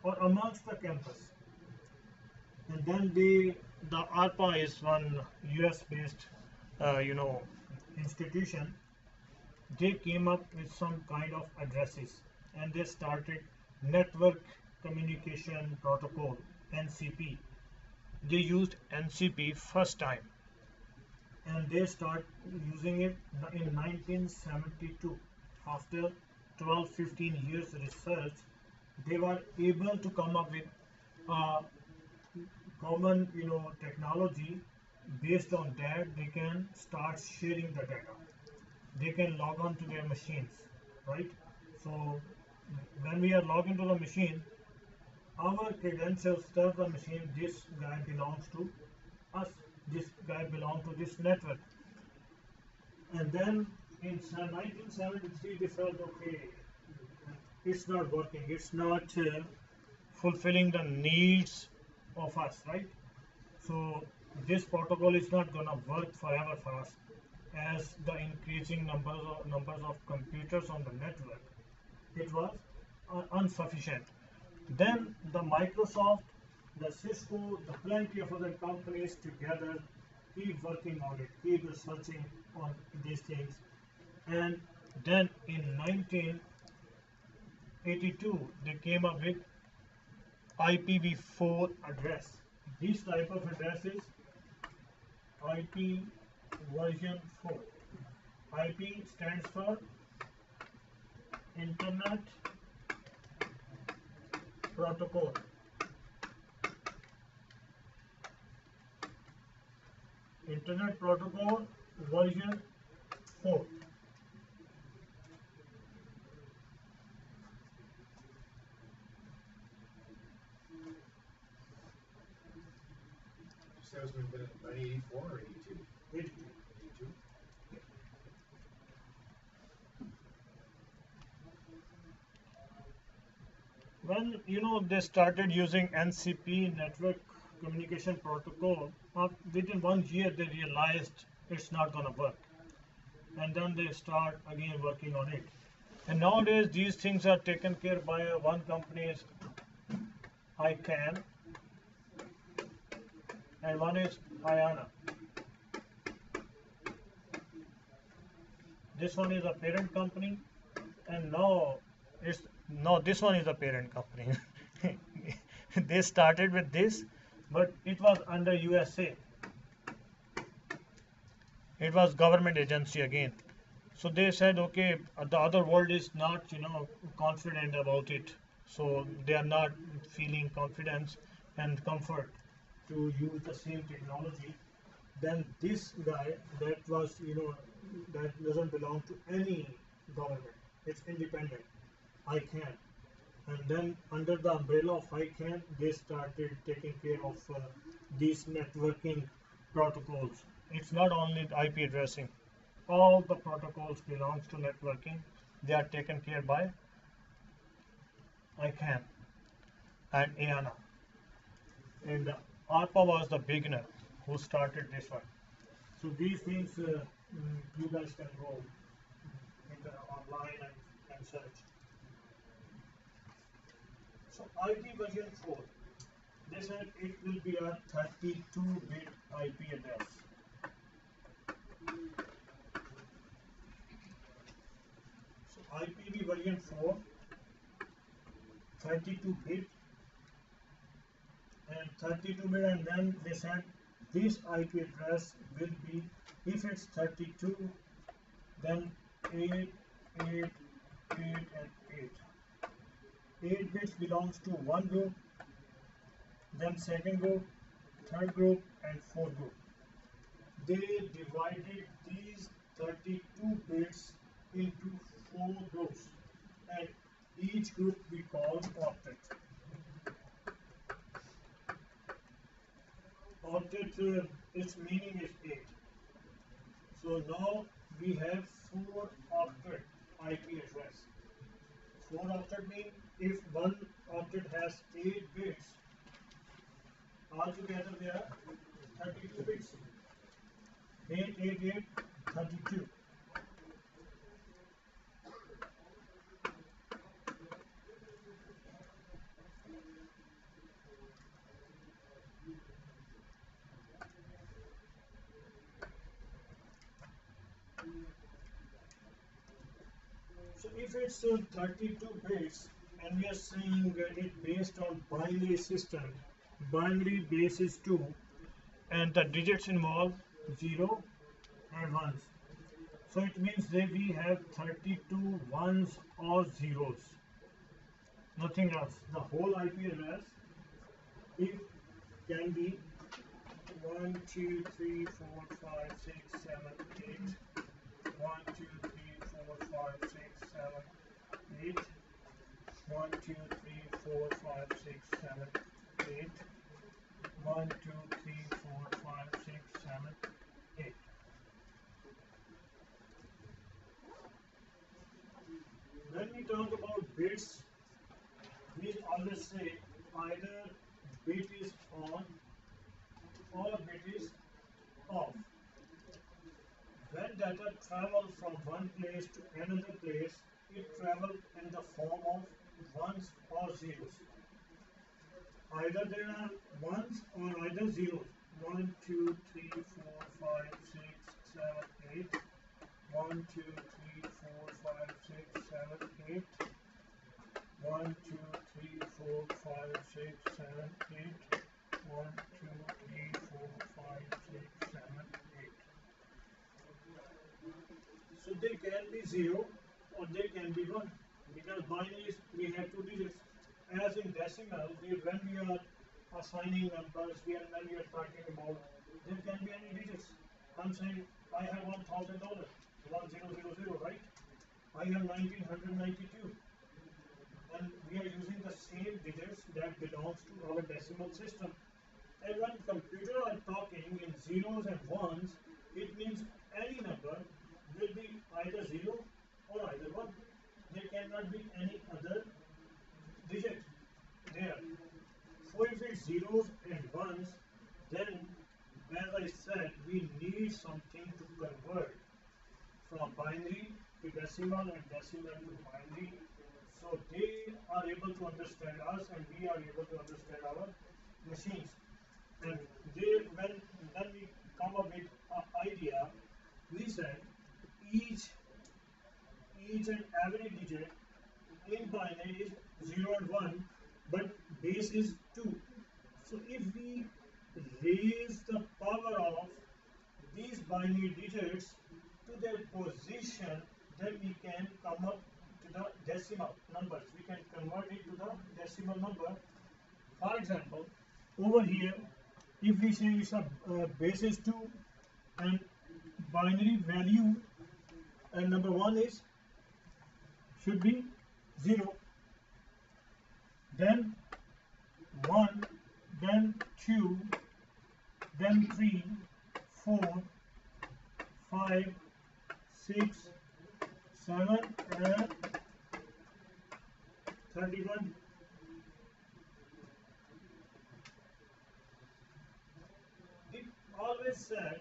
or amongst the campus. And then the ARPA is one US based institution. They came up with some kind of addresses and they started network communication protocol, NCP. They used NCP first time and they start using it in 1972. After 12-15 years research, they were able to come up with common technology. Based on that, they can start sharing the data. They can log on to their machines, right? So when we are logged into the machine, our credentials tell the machine this guy belongs to us, this guy belongs to this network. And then in 1973 they felt, okay, it's not working, it's not fulfilling the needs of us, right? So this protocol is not gonna work forever for us, as the increasing numbers of computers on the network, it was insufficient. Then the Microsoft, the Cisco, the plenty of other companies together keep working on it, keep researching on these things. And then in 1982, they came up with IPv4 address. This type of address is IP version 4. IP stands for Internet Protocol. Internet Protocol version 4. So that was in 1984 or 82? 82. When they started using NCP, network communication protocol, within 1 year they realized it's not gonna work, and then they start again working on it. And nowadays these things are taken care by one company is ICANN and one is IANA. this one is a parent company, and now it's no, this one is a parent company. They started with this, but it was under USA. It was government agency again. So they said, okay, the other world is not, confident about it. So they are not feeling confidence and comfort to use the same technology. Then this guy that was, that doesn't belong to any government. It's independent. ICANN. And then under the umbrella of ICANN, they started taking care of these networking protocols. It's not only IP addressing. All the protocols belongs to networking. They are taken care by ICANN and ANA. And ARPA was the beginner who started this one. So these things you guys can go in the online and search. So IP version 4, they said it will be a 32-bit IP address. So IPv version 4, 32-bit and 32-bit, and then they said this IP address will be, if it's 32, then 8, 8, 8 and 8. 8 bits belongs to one group, then second group, third group and fourth group. They divided these 32 bits into 4 groups, and each group we call octet. Octet, its meaning is 8. So now we have 4 octet IP address. 4 octet means if one octet has 8 bits, altogether there are 32 bits. 8, 8, 8, 32. So if it's 32 bits and we are saying it based on binary system, binary base is 2 and the digits involve 0 and 1s. So it means that we have 32 ones or zeros, nothing else. The whole IP address, it can be 1, 2, 3, 4, 5, 6, 7, 8. 1, 2, 3, 4, 5, 6, 7, 8. 1, 2, 3, 4, 5, 6, 7, 8. 1, 2, 3, 4, 5, 6, 7, 8. When we talk about bits, we always say either bit is on or bit is off. When data travels from one place to another place, it travels in the form of ones or zeros. Either there are ones or either zeros. 1, 2, 3, 4, 5, 6, 7, 8. 1, 2, 3, 4, 5, 6, 7, 8. 1, 2, 3, 4, 5, 6, 7, 8. 1, 2, 3, 4, 5, 6, 7, 8. So they can be 0 or they can be 1, because binaries we have 2 digits. As in decimal, when we are assigning numbers, when we are talking about, there can be any digits. I'm saying I have $1,000, 1000, right? I have 1992, and we are using the same digits that belongs to our decimal system. And when computer are talking in zeros and ones, it means any number will be either 0 or either 1. There cannot be any other digit there. So if it's zeros and ones, then as I said, we need something to convert from binary to decimal and decimal to binary. So they are able to understand us and we are able to understand our machines. And when we come up with an idea, we said each each and every digit in binary is 0 and 1, but base is 2. So if we raise the power of these binary digits to their position, then we can come up to the decimal numbers. We can convert it to the decimal number. For example, over here, if we say it's a base is 2 and binary value and number 1 is should be 0, then 1, then 2, then 3, 4, 5, 6, 7 and 31. It always said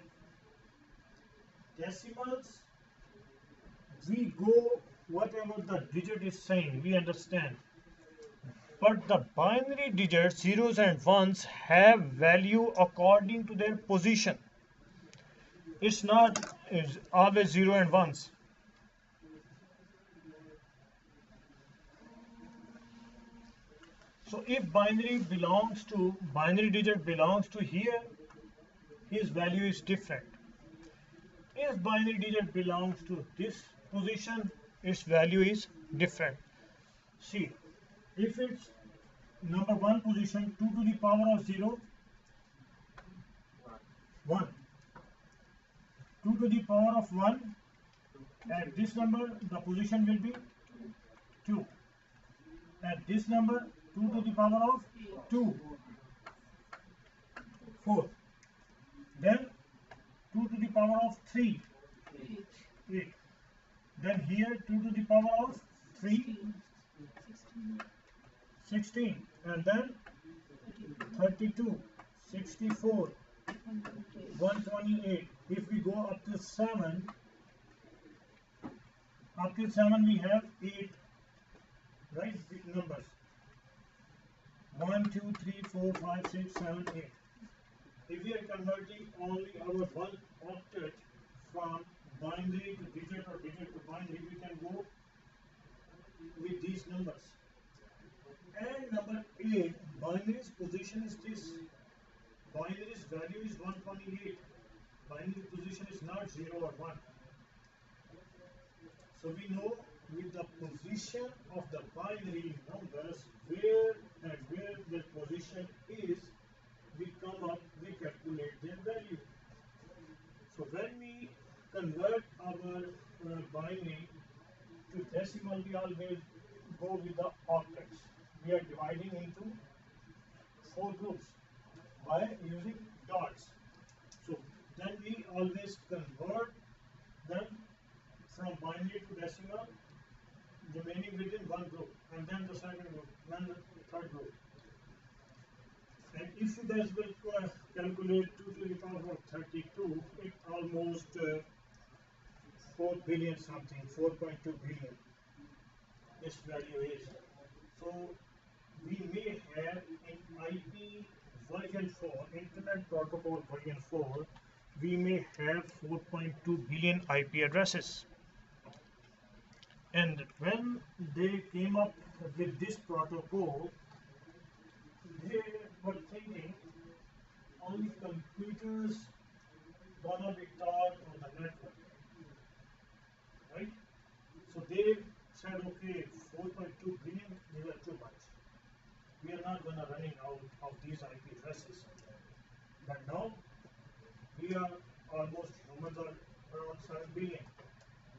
decimals, we go whatever the digit is saying, we understand. But the binary digits, zeros and ones, have value according to their position. It's not it's always 0 and 1s. So if binary digit belongs to here, his value is different. If binary digit belongs to this position, its value is different. See, if it's number 1 position, 2 to the power of 0, 1. 2 to the power of 1, at this number the position will be 2. At this number, 2 to the power of 2, 4. Then 2 to the power of 3, 8. Then here 2 to the power of 3, 16. And then 32, 64, 128. If we go up to 7, we have 8, right, big numbers. 1, 2, 3, 4, 5, 6, 7, 8. If we are converting only our one octet from binary to digit or digit to binary, we can go with these numbers. And number 8, binary's position is this. Binary's value is 128. Binary position is not 0 or 1. So we know with the position of the binary numbers where their position is, we calculate their value. So when we convert our binary to decimal, we always go with the octets. We are dividing into 4 groups by using dots. So then we always convert them from binary to decimal, remaining within one group, and then the second group, then the third group. And if you guys will calculate 2 to the power of 32, it almost 4 billion something, 4.2 billion this value is. So we may have in IP version 4, Internet Protocol version 4, we may have 4.2 billion IP addresses. And when they came up with this protocol, they were thinking only computers gonna be taught on the network, right? So they said, okay, 4.2 billion, these are too much. We are not gonna running out of these IP addresses. But now we are almost, humans are around 7 billion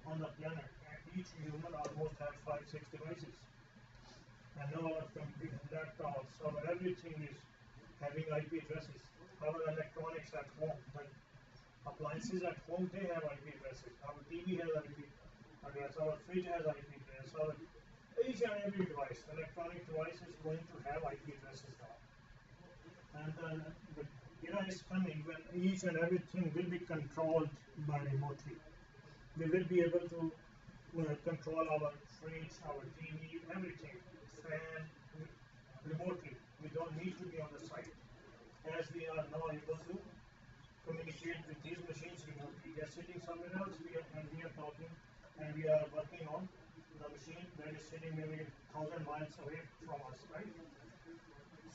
on the planet, and each human almost has 5-6 devices. And now our computer, laptops, our everything is having IP addresses. Our electronics at home, the appliances at home, they have IP addresses. Our TV has IP address, our fridge has IP address, each and every device, electronic device is going to have IP addresses now. And the era is coming when each and everything will be controlled by remotely. We will be able to control our fridge, our TV, everything, fan, remotely. We don't need to be on the site. As we are now able to communicate with these machines remotely. We are sitting somewhere else and we are talking and we are working on the machine that is sitting maybe 1,000 miles away from us, right?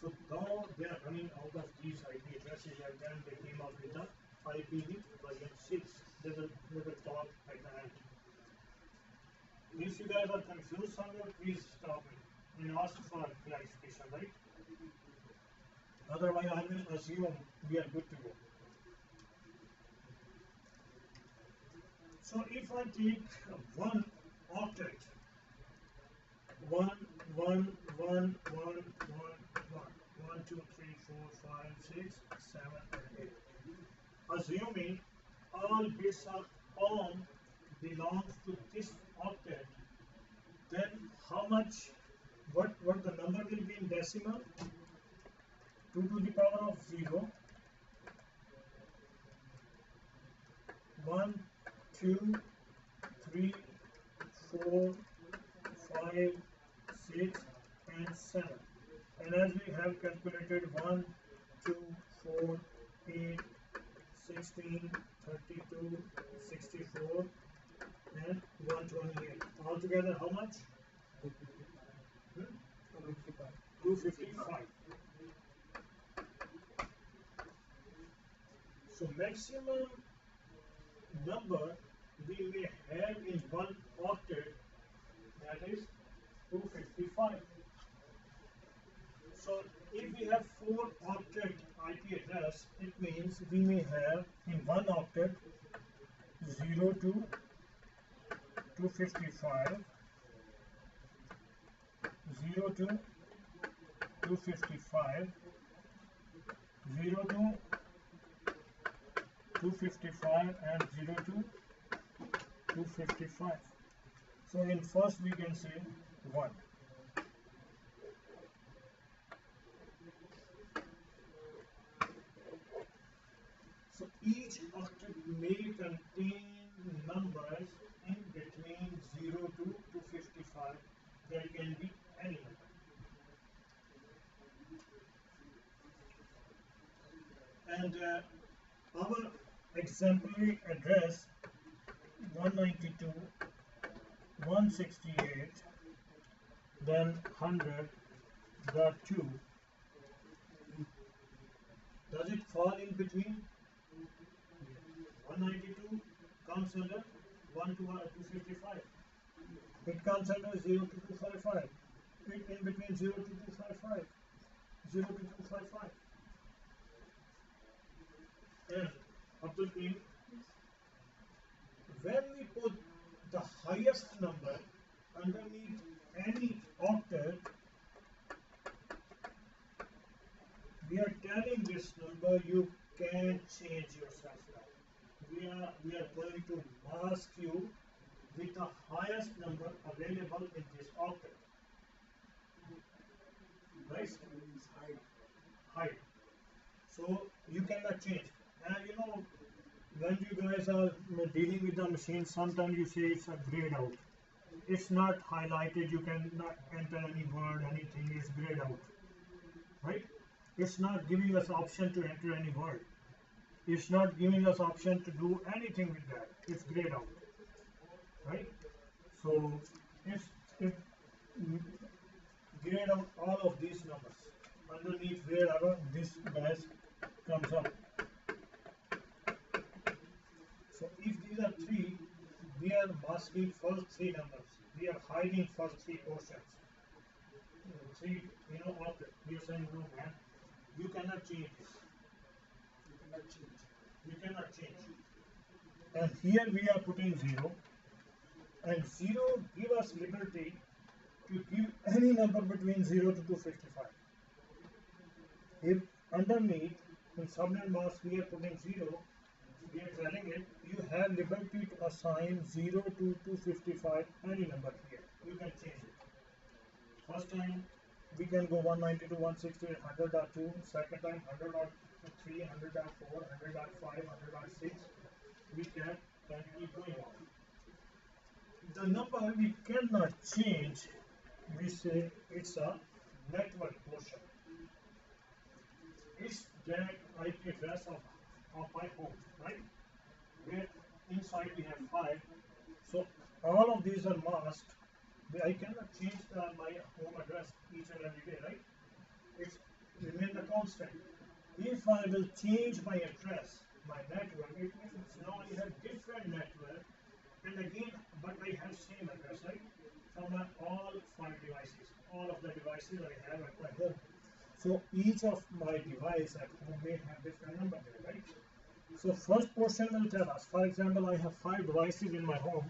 So now they are running out of these IP addresses, and then they came up with the IPv6. They will talk at the end. If you guys are confused somewhere, please stop me and ask for clarification, right? Otherwise, I will assume we are good to go. So if I take one octet, one, one, one, one, one, one, 1, 2, 3, 4, 5, 6, 7, and 8. Assuming all bits are on belongs to this octet, then how much, what the number will be in decimal? 2 to the power of 0, 1, 2, 3, 4, 5, 6, and 7. And as we have calculated 1, 2, 4, 8, 16, 32, 64, and 128. Altogether, how much? 255. So maximum number we may have in one octet, that is 255. So if we have 4 octet IP address, it means we may have in one octet 0 to 255, 0 to 255, 0 to 255, and 0 to 255. So in first we can say 1. So each octet may contain numbers in between 0 to 255. There can be any number. And our exemplary address 192, 168, then 100.2. Does it fall in between? 192 comes under 1 to 255. It comes under 0 to 255. It in between 0 to 255. 0 to 255. And Abdul Karim, when we put the highest number underneath any octet, we are telling this number you can change yourself now. We are going to mask you with the highest number available in this octet. Right? Hide. So you cannot change. And you know, when you guys are dealing with the machine, sometimes you say it's a grayed out. It's not highlighted, you cannot enter any word, anything, it's grayed out. Right? It's not giving us option to enter any word. It's not giving us option to do anything with that. It's grayed out. Right? So if grayed out all of these numbers underneath wherever this dash comes up. So if these are 3, we are masking first 3 numbers. We are hiding first 3 portions. 3, octet. We are saying no, man. You cannot change this. You cannot change. And here we are putting 0. And 0 give us liberty to give any number between 0 to 255. If underneath in subnet mask we are putting 0, we are telling it you have liberty to assign 0 to 255 any number here. You can change it. First time we can go 192, 168, 100.2. Second time 100.3, 100.4, 100.5, 100.6. We can keep going on. The number we cannot change, we say it's a network portion. It's that IP address of my home, right? Where inside we have 5. So all of these are masked I cannot change my home address each and every day, right? It's remain the constant. If I will change my address, my network, it means now I have different network, and again, but I have same address, right? For my all 5 devices, all of the devices I have at my home. So each of my device at home may have different number there, right? So first portion will tell us, for example, I have 5 devices in my home.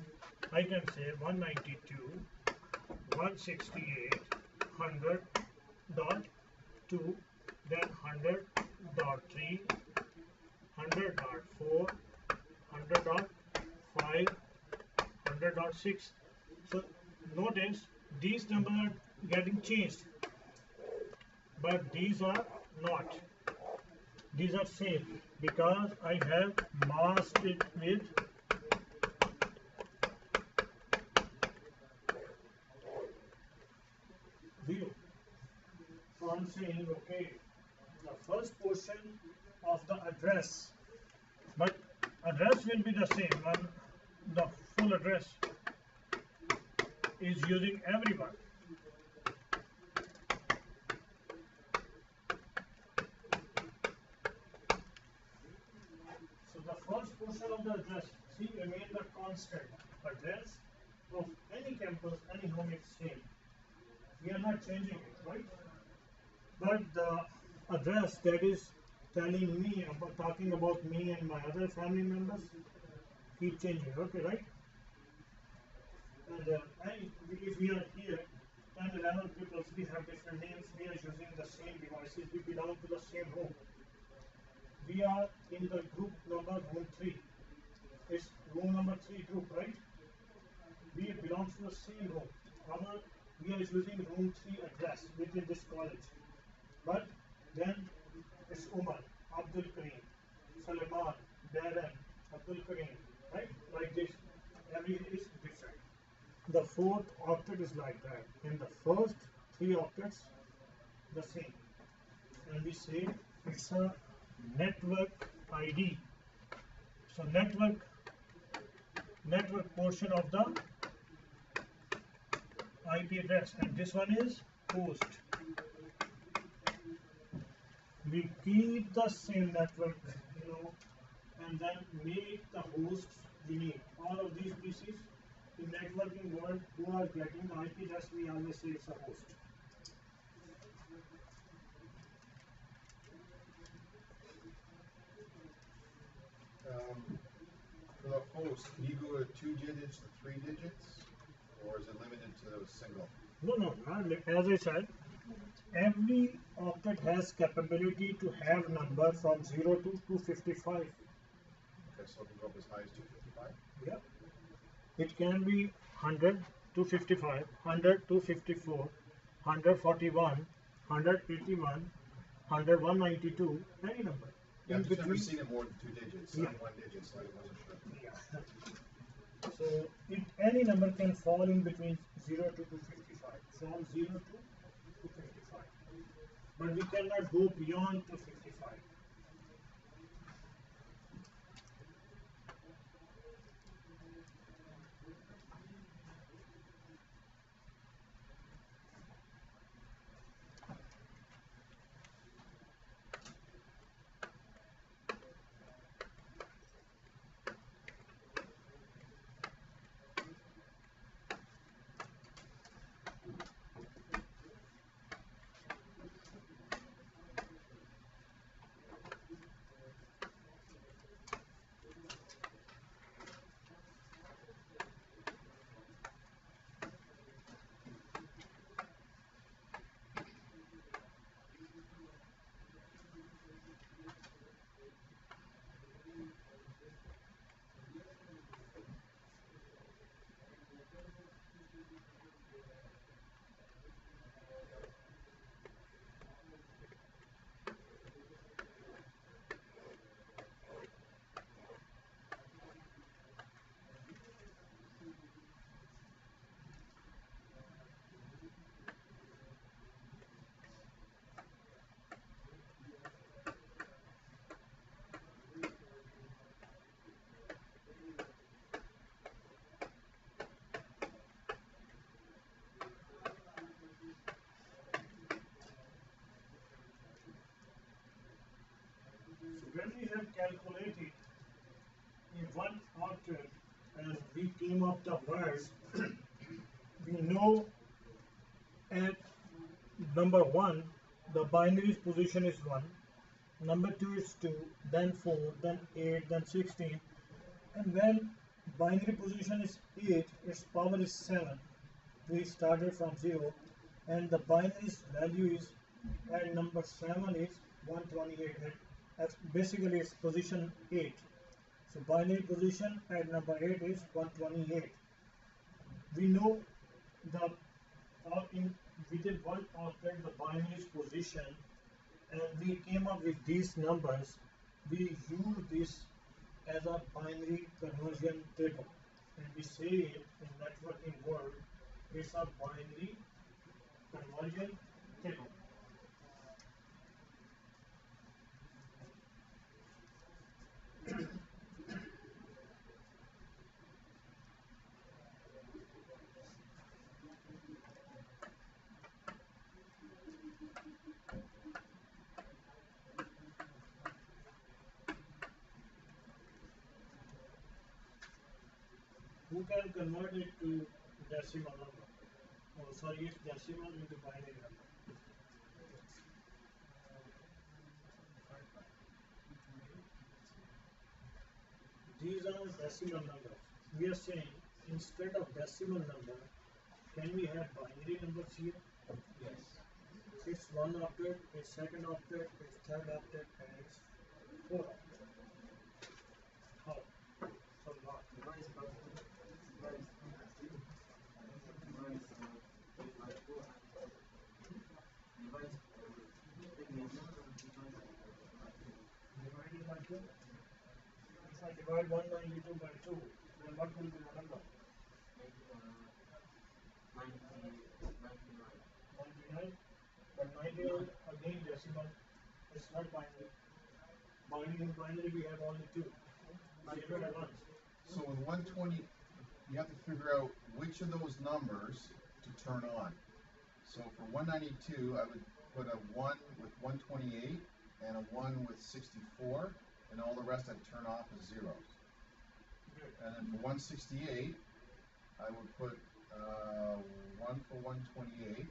I can say 192.168.100.2, then 100.3, 100.4, 100.5, 100.6. So notice these numbers are getting changed, but these are not. These are same because I have masked it with 0. So I'm saying, okay, the first portion of the address, but address will be the same when the full address is using everyone. So the first portion of the address, see, remain the constant. Address of any campus, any home is same. We are not changing it, right? But the address that is telling me about, talking about me and my other family members, keep changing, okay, right? And if we are here, 10, 11 people, we have different names, we are using the same devices, we belong to the same home. We are in the group number room 3. It's room number 3 group, right? We belong to the same room. We are using room 3 address within this college. But then it's Umar, Abdul Kareem, Salman, Darren, Abdul Kareem, right? Like this. Every is different. The fourth octet is like that. In the first 3 octets, the same. And we say it's a network ID. So network portion of the IP address, and this one is host. We keep the same network, and then make the hosts unique. All of these pieces in networking world who are getting the IP address, we always say it's a host. For the host, can you go to 2 digits to 3 digits, or is it limited to a single? No. As I said, every octet has capability to have number from 0 to 255. Okay, so it can go up as high as 255? Yeah. It can be 100, 255, 100, 254, 141, 181, 100, 192, any number. Yeah, In I've just never between. seen it more than 2 digits, Yeah. not 1 digit, so I wasn't sure. Yeah. So any number can fall in between 0 to 255, from 0 to 255. But we cannot go beyond 255. So when we have calculated in one octet and we came up the words, we know at number 1 the binary position is 1, number 2 is 2, then 4, then 8, then 16, and when binary position is 8, its power is 7. We started from 0, and the binary's value is at number 7 is 128. That's basically its position 8. So binary position at number 8 is 128. We know the in within one octet the binary's position, and we came up with these numbers. We use this as a binary conversion table, and we say it in networking world, it's a binary conversion table. Who can convert it to decimal number? Oh, sorry, it's decimal into binary number. These are decimal numbers. We are saying instead of decimal number, can we have binary numbers here? Yes. It's one octet, it's second octet, it's third octet, and it's fourth octet. How? So not. Divided by 2. If I divide 192 by 2, then what will be the number? 99. But 99 again decimal. It's not binary. Binary we have only 2. 0 and 1. So with 120, you have to figure out which of those numbers to turn on. So for 192, I would put a 1 with 128 and a 1 with 64, and all the rest I'd turn off as zeros. Good. And then for 168, I would put 1 for 128,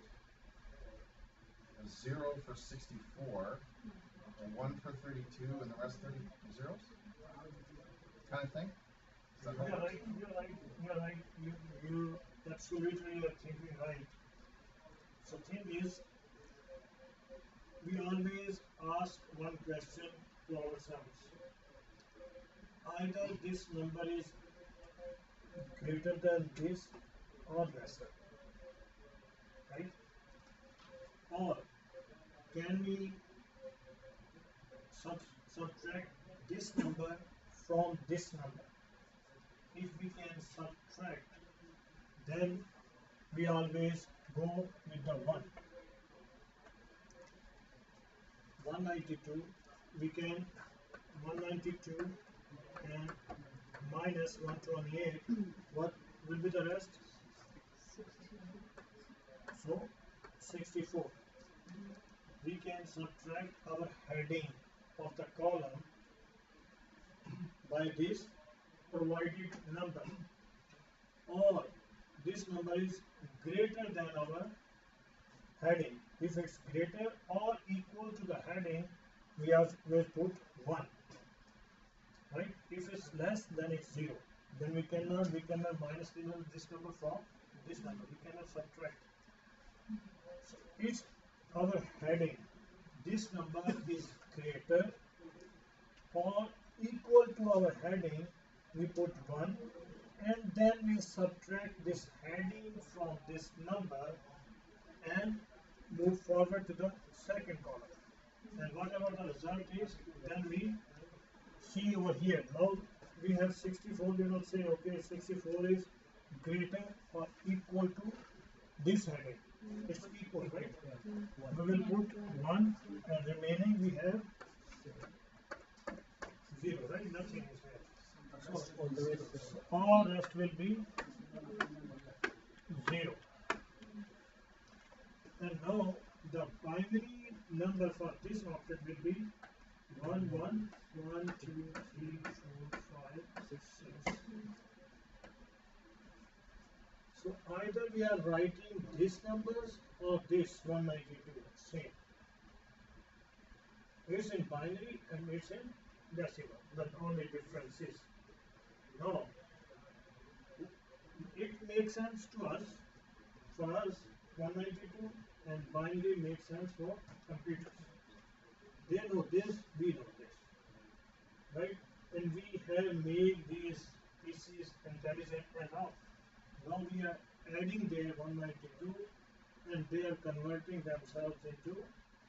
a 0 for 64, a 1 for 32, and the rest 30 zeros? Kind of thing? Is that how it works? You're right. You absolutely are thinking right. So thing is, we always ask one question to ourselves. Either this number is greater than this or lesser, right? Or can we subtract this number from this number? If we can subtract, then we always go with the 1. 192, we can 192 and minus 128, what will be the rest? So 64. We can subtract our heading of the column by this provided number, or this number is greater than our heading. If it's greater or equal to the heading, we put 1. Right? If it's less, then it's 0. Then we cannot minus this number from this number. We cannot subtract. So it's our heading. This number is greater or equal to our heading, we put 1, and then we subtract this heading from this number and move forward to the second column. And whatever the result is, then we see over here. Now we have 64, we will say, okay, 64 is greater or equal to this heading. It's equal, right? We will put 1, and remaining we have 0, right? Nothing is there. So all rest will be 0. And now the binary number for this octet will be 1, 1, 1, 2, 3, 4, 5, 6, 6. So either we are writing these numbers or this 192, same. It's in binary and it's in decimal. The only difference is, no, it makes sense to us. For us, 192 and binary makes sense for computers. They know this, we know this, right? And we have made these PCs intelligent enough. Now we are adding their 192 and they are converting themselves into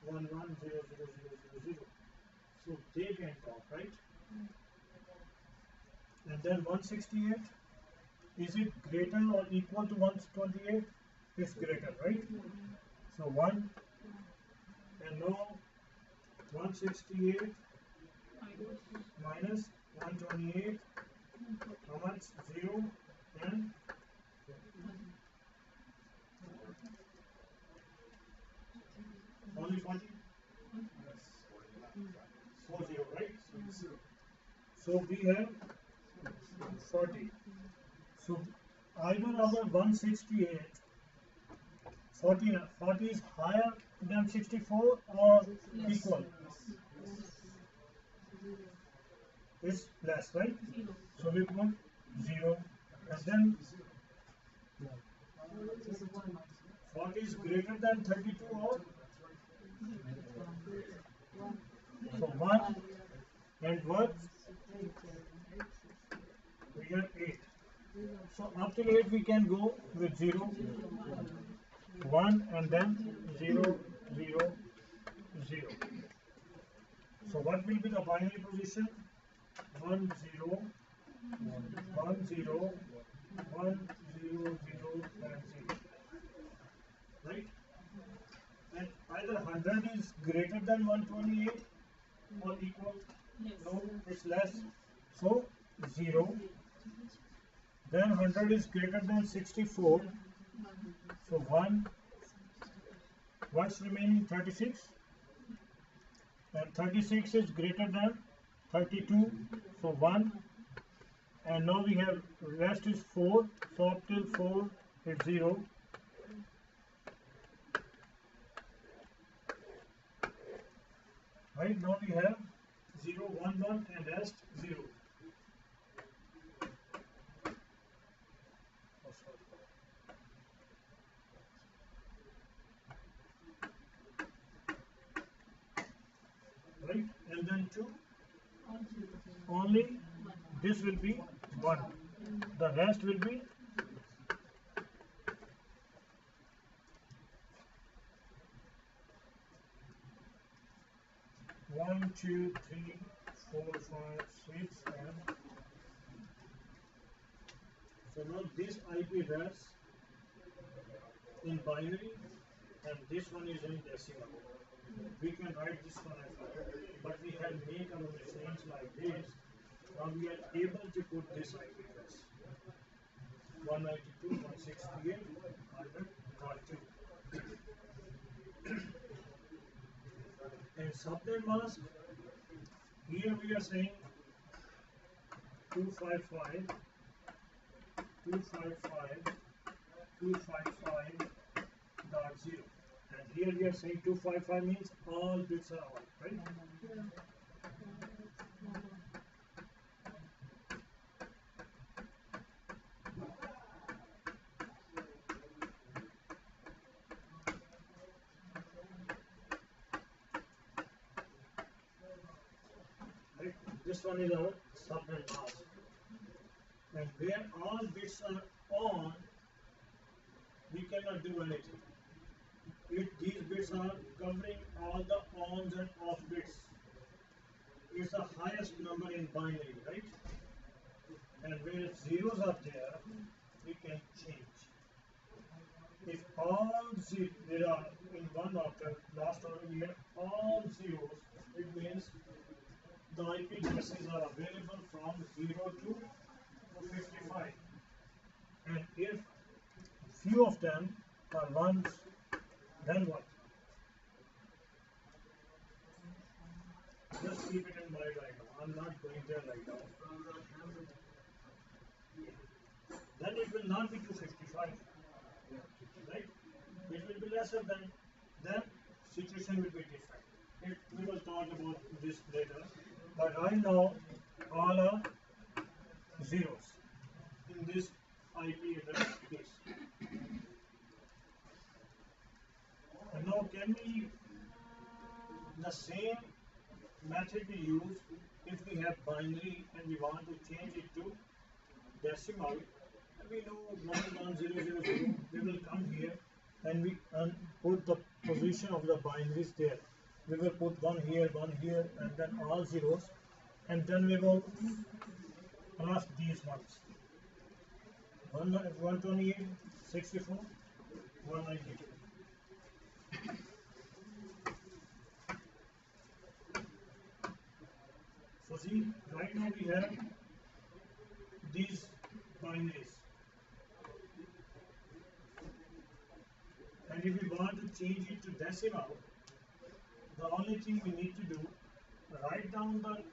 110000. So they can talk, right? And then 168, is it greater or equal to 128? It's greater, right? So 1, and now 168 minus 128, how much? 0 and only 40? 40, right? So we have 40. So either our 168, 40 is higher than 64 or equal? Is less, right? So we put 0 and then 40 is greater than 32 or? So 1 and what? We have 8. So up till 8 we can go with 0, 1 and then 0, 0, 0. So what will be the binary position? 1, 0, 1, 0, 1, 0, 0 and 0. Right? And either 100 is greater than 128 or equal? No, it's less. So 0. Then 100 is greater than 64. So 1. What's remaining? 36. And 36 is greater than 32. So 1. And now we have rest is 4. So up till 4 is 0. Right, now we have 0, 1, 1 and rest 0. Oh, sorry. Right, and then 2, only this will be 1. The rest will be 1, 2, 3, 4, 5, 6, and so now this IP rests in binary and this one is in decimal. We can write this one as well, but we have made our machines like this. Now we are able to put this IP address 192, 168, 100.2. And subnet mask, here we are saying 255, 255, 255.0. And here we are saying 255 means all bits are on, right? Right? This one is our subnet mask. And where all bits are on, we cannot do anything. If these bits are covering all the ons and off bits, it's the highest number in binary, right? And where zeros are there, we can change. If all zeros, there are in one order, last order we have all zeros, it means the IP addresses are available from 0 to 55. And if few of them are ones, then what? Just keep it in mind right now. I'm not going there right now. Then it will not be 255, right? It will be lesser than, then situation will be different. We will talk about this later. But right now, all are zeros in this IP address case. And now can we, the same method we use if we have binary and we want to change it to decimal, and we know 11000, we will come here and we put the position of the binaries there. We will put one here, and then all zeros, and then we will cross these ones. 128, 64, 192. So see, right now we have these binaries. And if we want to change it to decimal, the only thing we need to do, write down the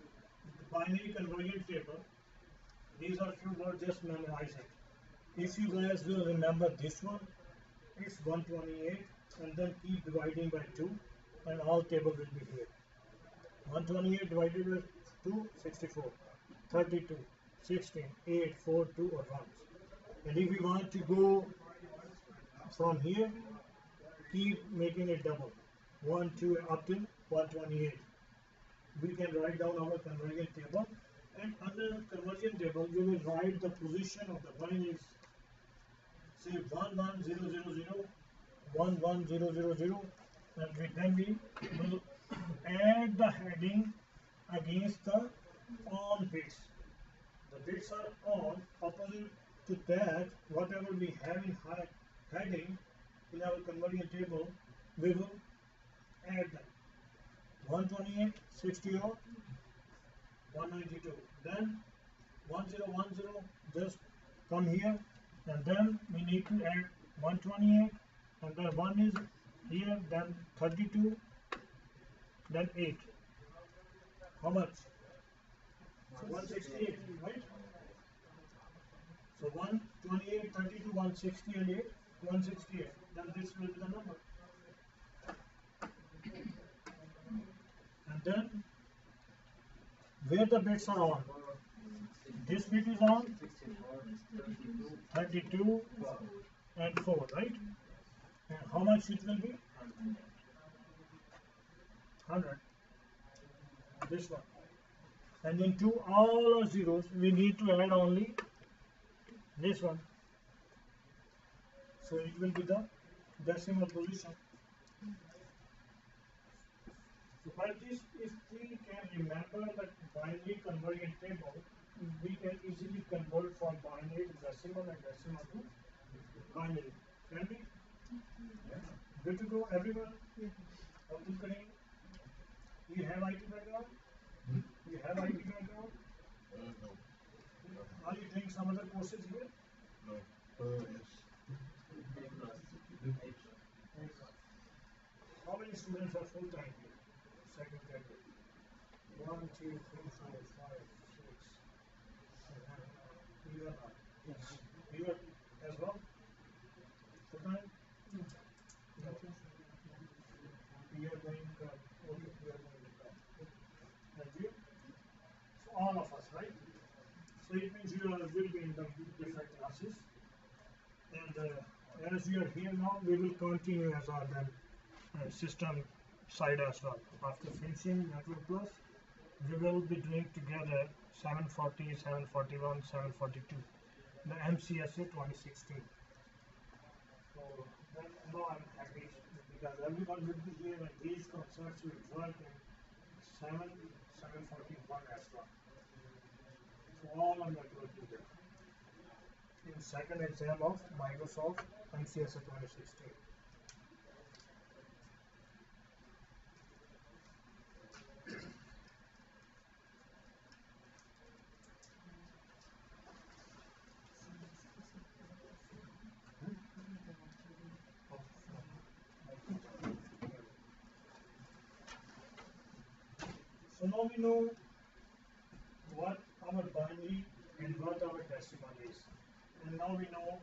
binary conversion table. These are few words, just memorize it. If you guys will remember this one, it's 128, and then keep dividing by 2, and all table will be here. 128 divided by 2, 64, 32, 16, 8, 4, 2 or 1. And if we want to go from here, keep making it double. 1, 2 up to 128. We can write down our conversion table, and under conversion table we will write the position of the binaries. Say 11000, 11000, and then we will add the heading against the on bits. The bits are on, opposite to that, whatever we have in heading in our conversion table, we will add them. 128, 60, 192. Then 1010, just come here, and then we need to add 128, and then 1 is here, then 32, then 8. How much? 168, right? So 128, 32, 160 and 8, 168. Then this will be the number. And then where the bits are on, this bit is on 32 and 4, right? And how much it will be? 100. This one. And into all our zeros, we need to add only this one. So it will be the decimal position. So by this, if we can remember the binary conversion table, we can easily convert from binary to decimal and decimal to binary. Can we? Yeah. Good to go, everyone? Abdul Kareem? You have IT background? You have IT background? No. Are you doing some other courses here? No. Yes. How many students are full time here? Second category. 1, 2, 3, 4, 5, 6, 7, 8, 9. Yes. You are as well? Full time? No. We are going to okay, we are going to come. And you? So all of us, right? So it means you will be in the different classes. And as you are here now, we will continue as our then system side as well. After finishing Network Plus, we will be doing together 740, 741, 742, the MCSA 2016. So then now I'm happy because everyone will be here and these concepts will work in 741 as well. So all are network together. In second exam of Microsoft MCSA 2016. So So now we know what our binary and what our decimal is. And now we know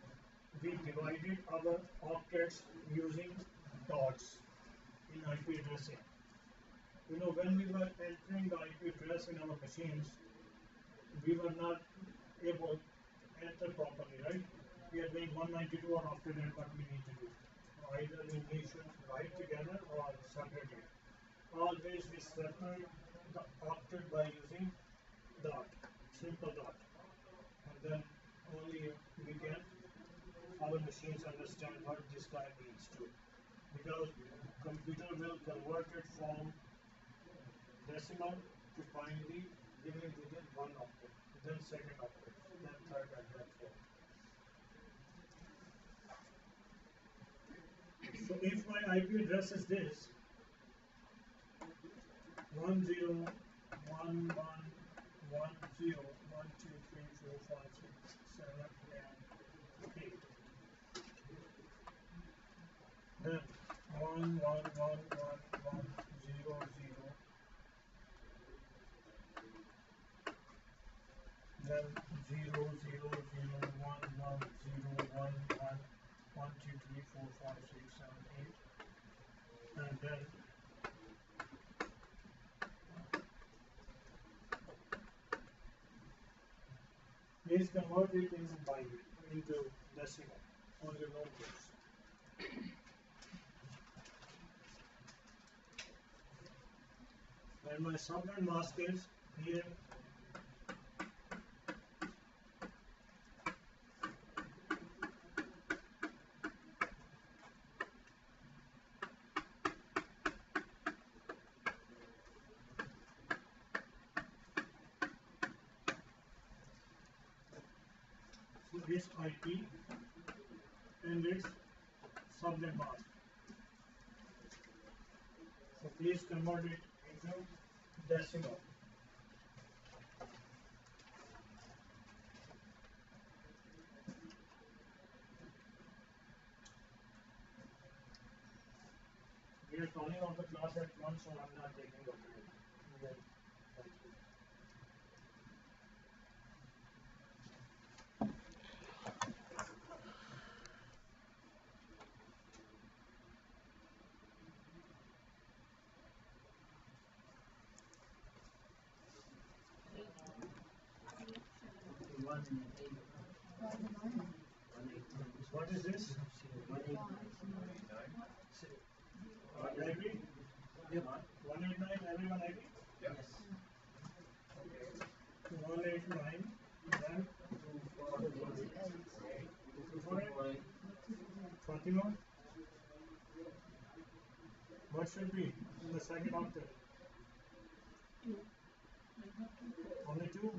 we divided our octets using dots in IP addressing. You know, when we were entering the IP address in our machines, we were not able to enter properly, right? We are doing 192, or after that what we need to do. Either we need to write together or separately. Always we separate the octet by using dot, simple dot. And then only we can, our machines understand what this guy means too. Because computer will convert it from decimal to binary within one octet, then second octet, then third, and then fourth. So if my IP address is this 10111012345678, then 111110, then 0001101112345678, and then please convert it into binary, into decimal on your notebooks. And my subnet mask is here. So this IP and its subnet mask. So please convert it into decimal. We are calling off the class at once, so I'm not taking the video. Okay. Thank you. What is this? Agree? Yep. 189, everyone agree? Yep. Okay. 189, then 248. Fatima? What should be in the second octet? Two. Like not two, four. Only two?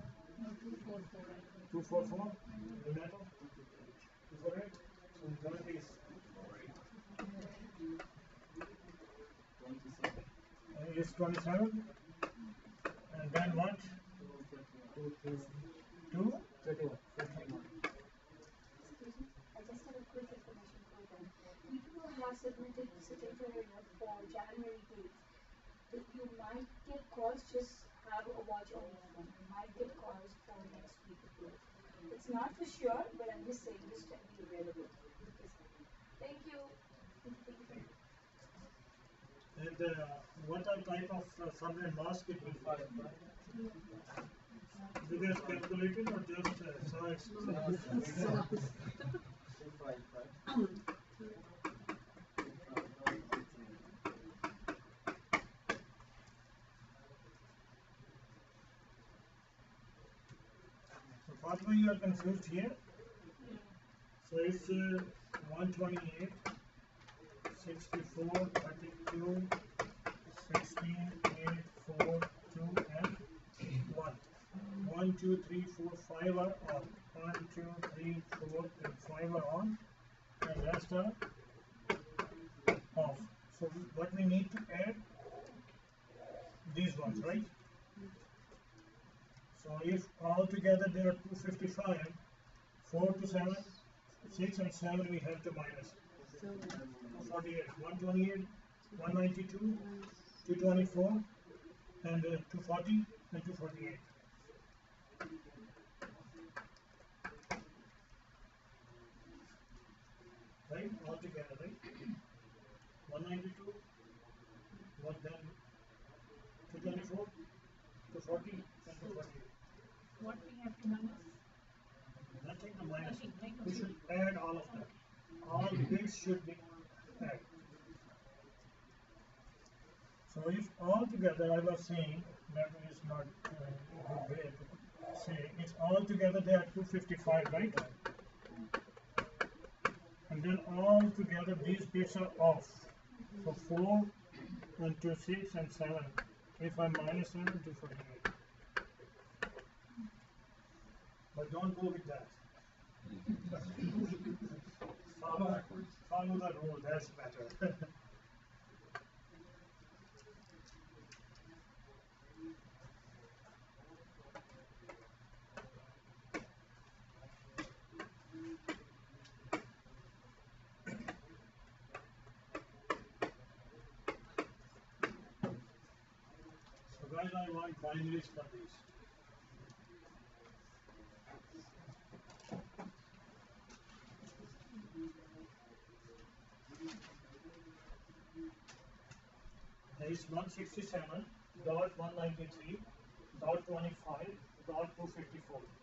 No, 244. 244? Renato? 248? So that is 27. is 27. And then what? 2? 31. Excuse me, I just have a quick information for them. People who have submitted certificate for January dates, that you might get calls, just have a watch on your phone. You might get calls for next week. It's not for sure, but I'm just saying this can be available. Thank you. And what type of subnet mask it will fire? You guys calculated or just saw it? So Fatma, you are confused here. So it's 128, 64, 32, 16, 8, 4, 2, and 1. 1, 2, 3, 4, 5 are on. 1, 2, 3, 4, and 5 are on, and rest are off. So what we need to add these ones, right? So if all together there are 255, 4 to 7, 6 and 7 we have to minus. 48, 128, 192, 224, and 240 and 248. Right? All together, right? 192, what then? 224, 240, and 248. What we have to minus? Nothing to minus. Nothing, right? We should add all of them. All bits should be added. So if all together, I was saying, that is not a good way to say, it's all together they are 255, right? And then all together these bits are off. So 4 and 2, 6 and 7. If I minus 7, 248. But don't go with that. Follow the rule, that's better. So guys, I want binaries for these. There is 167.193.25.254.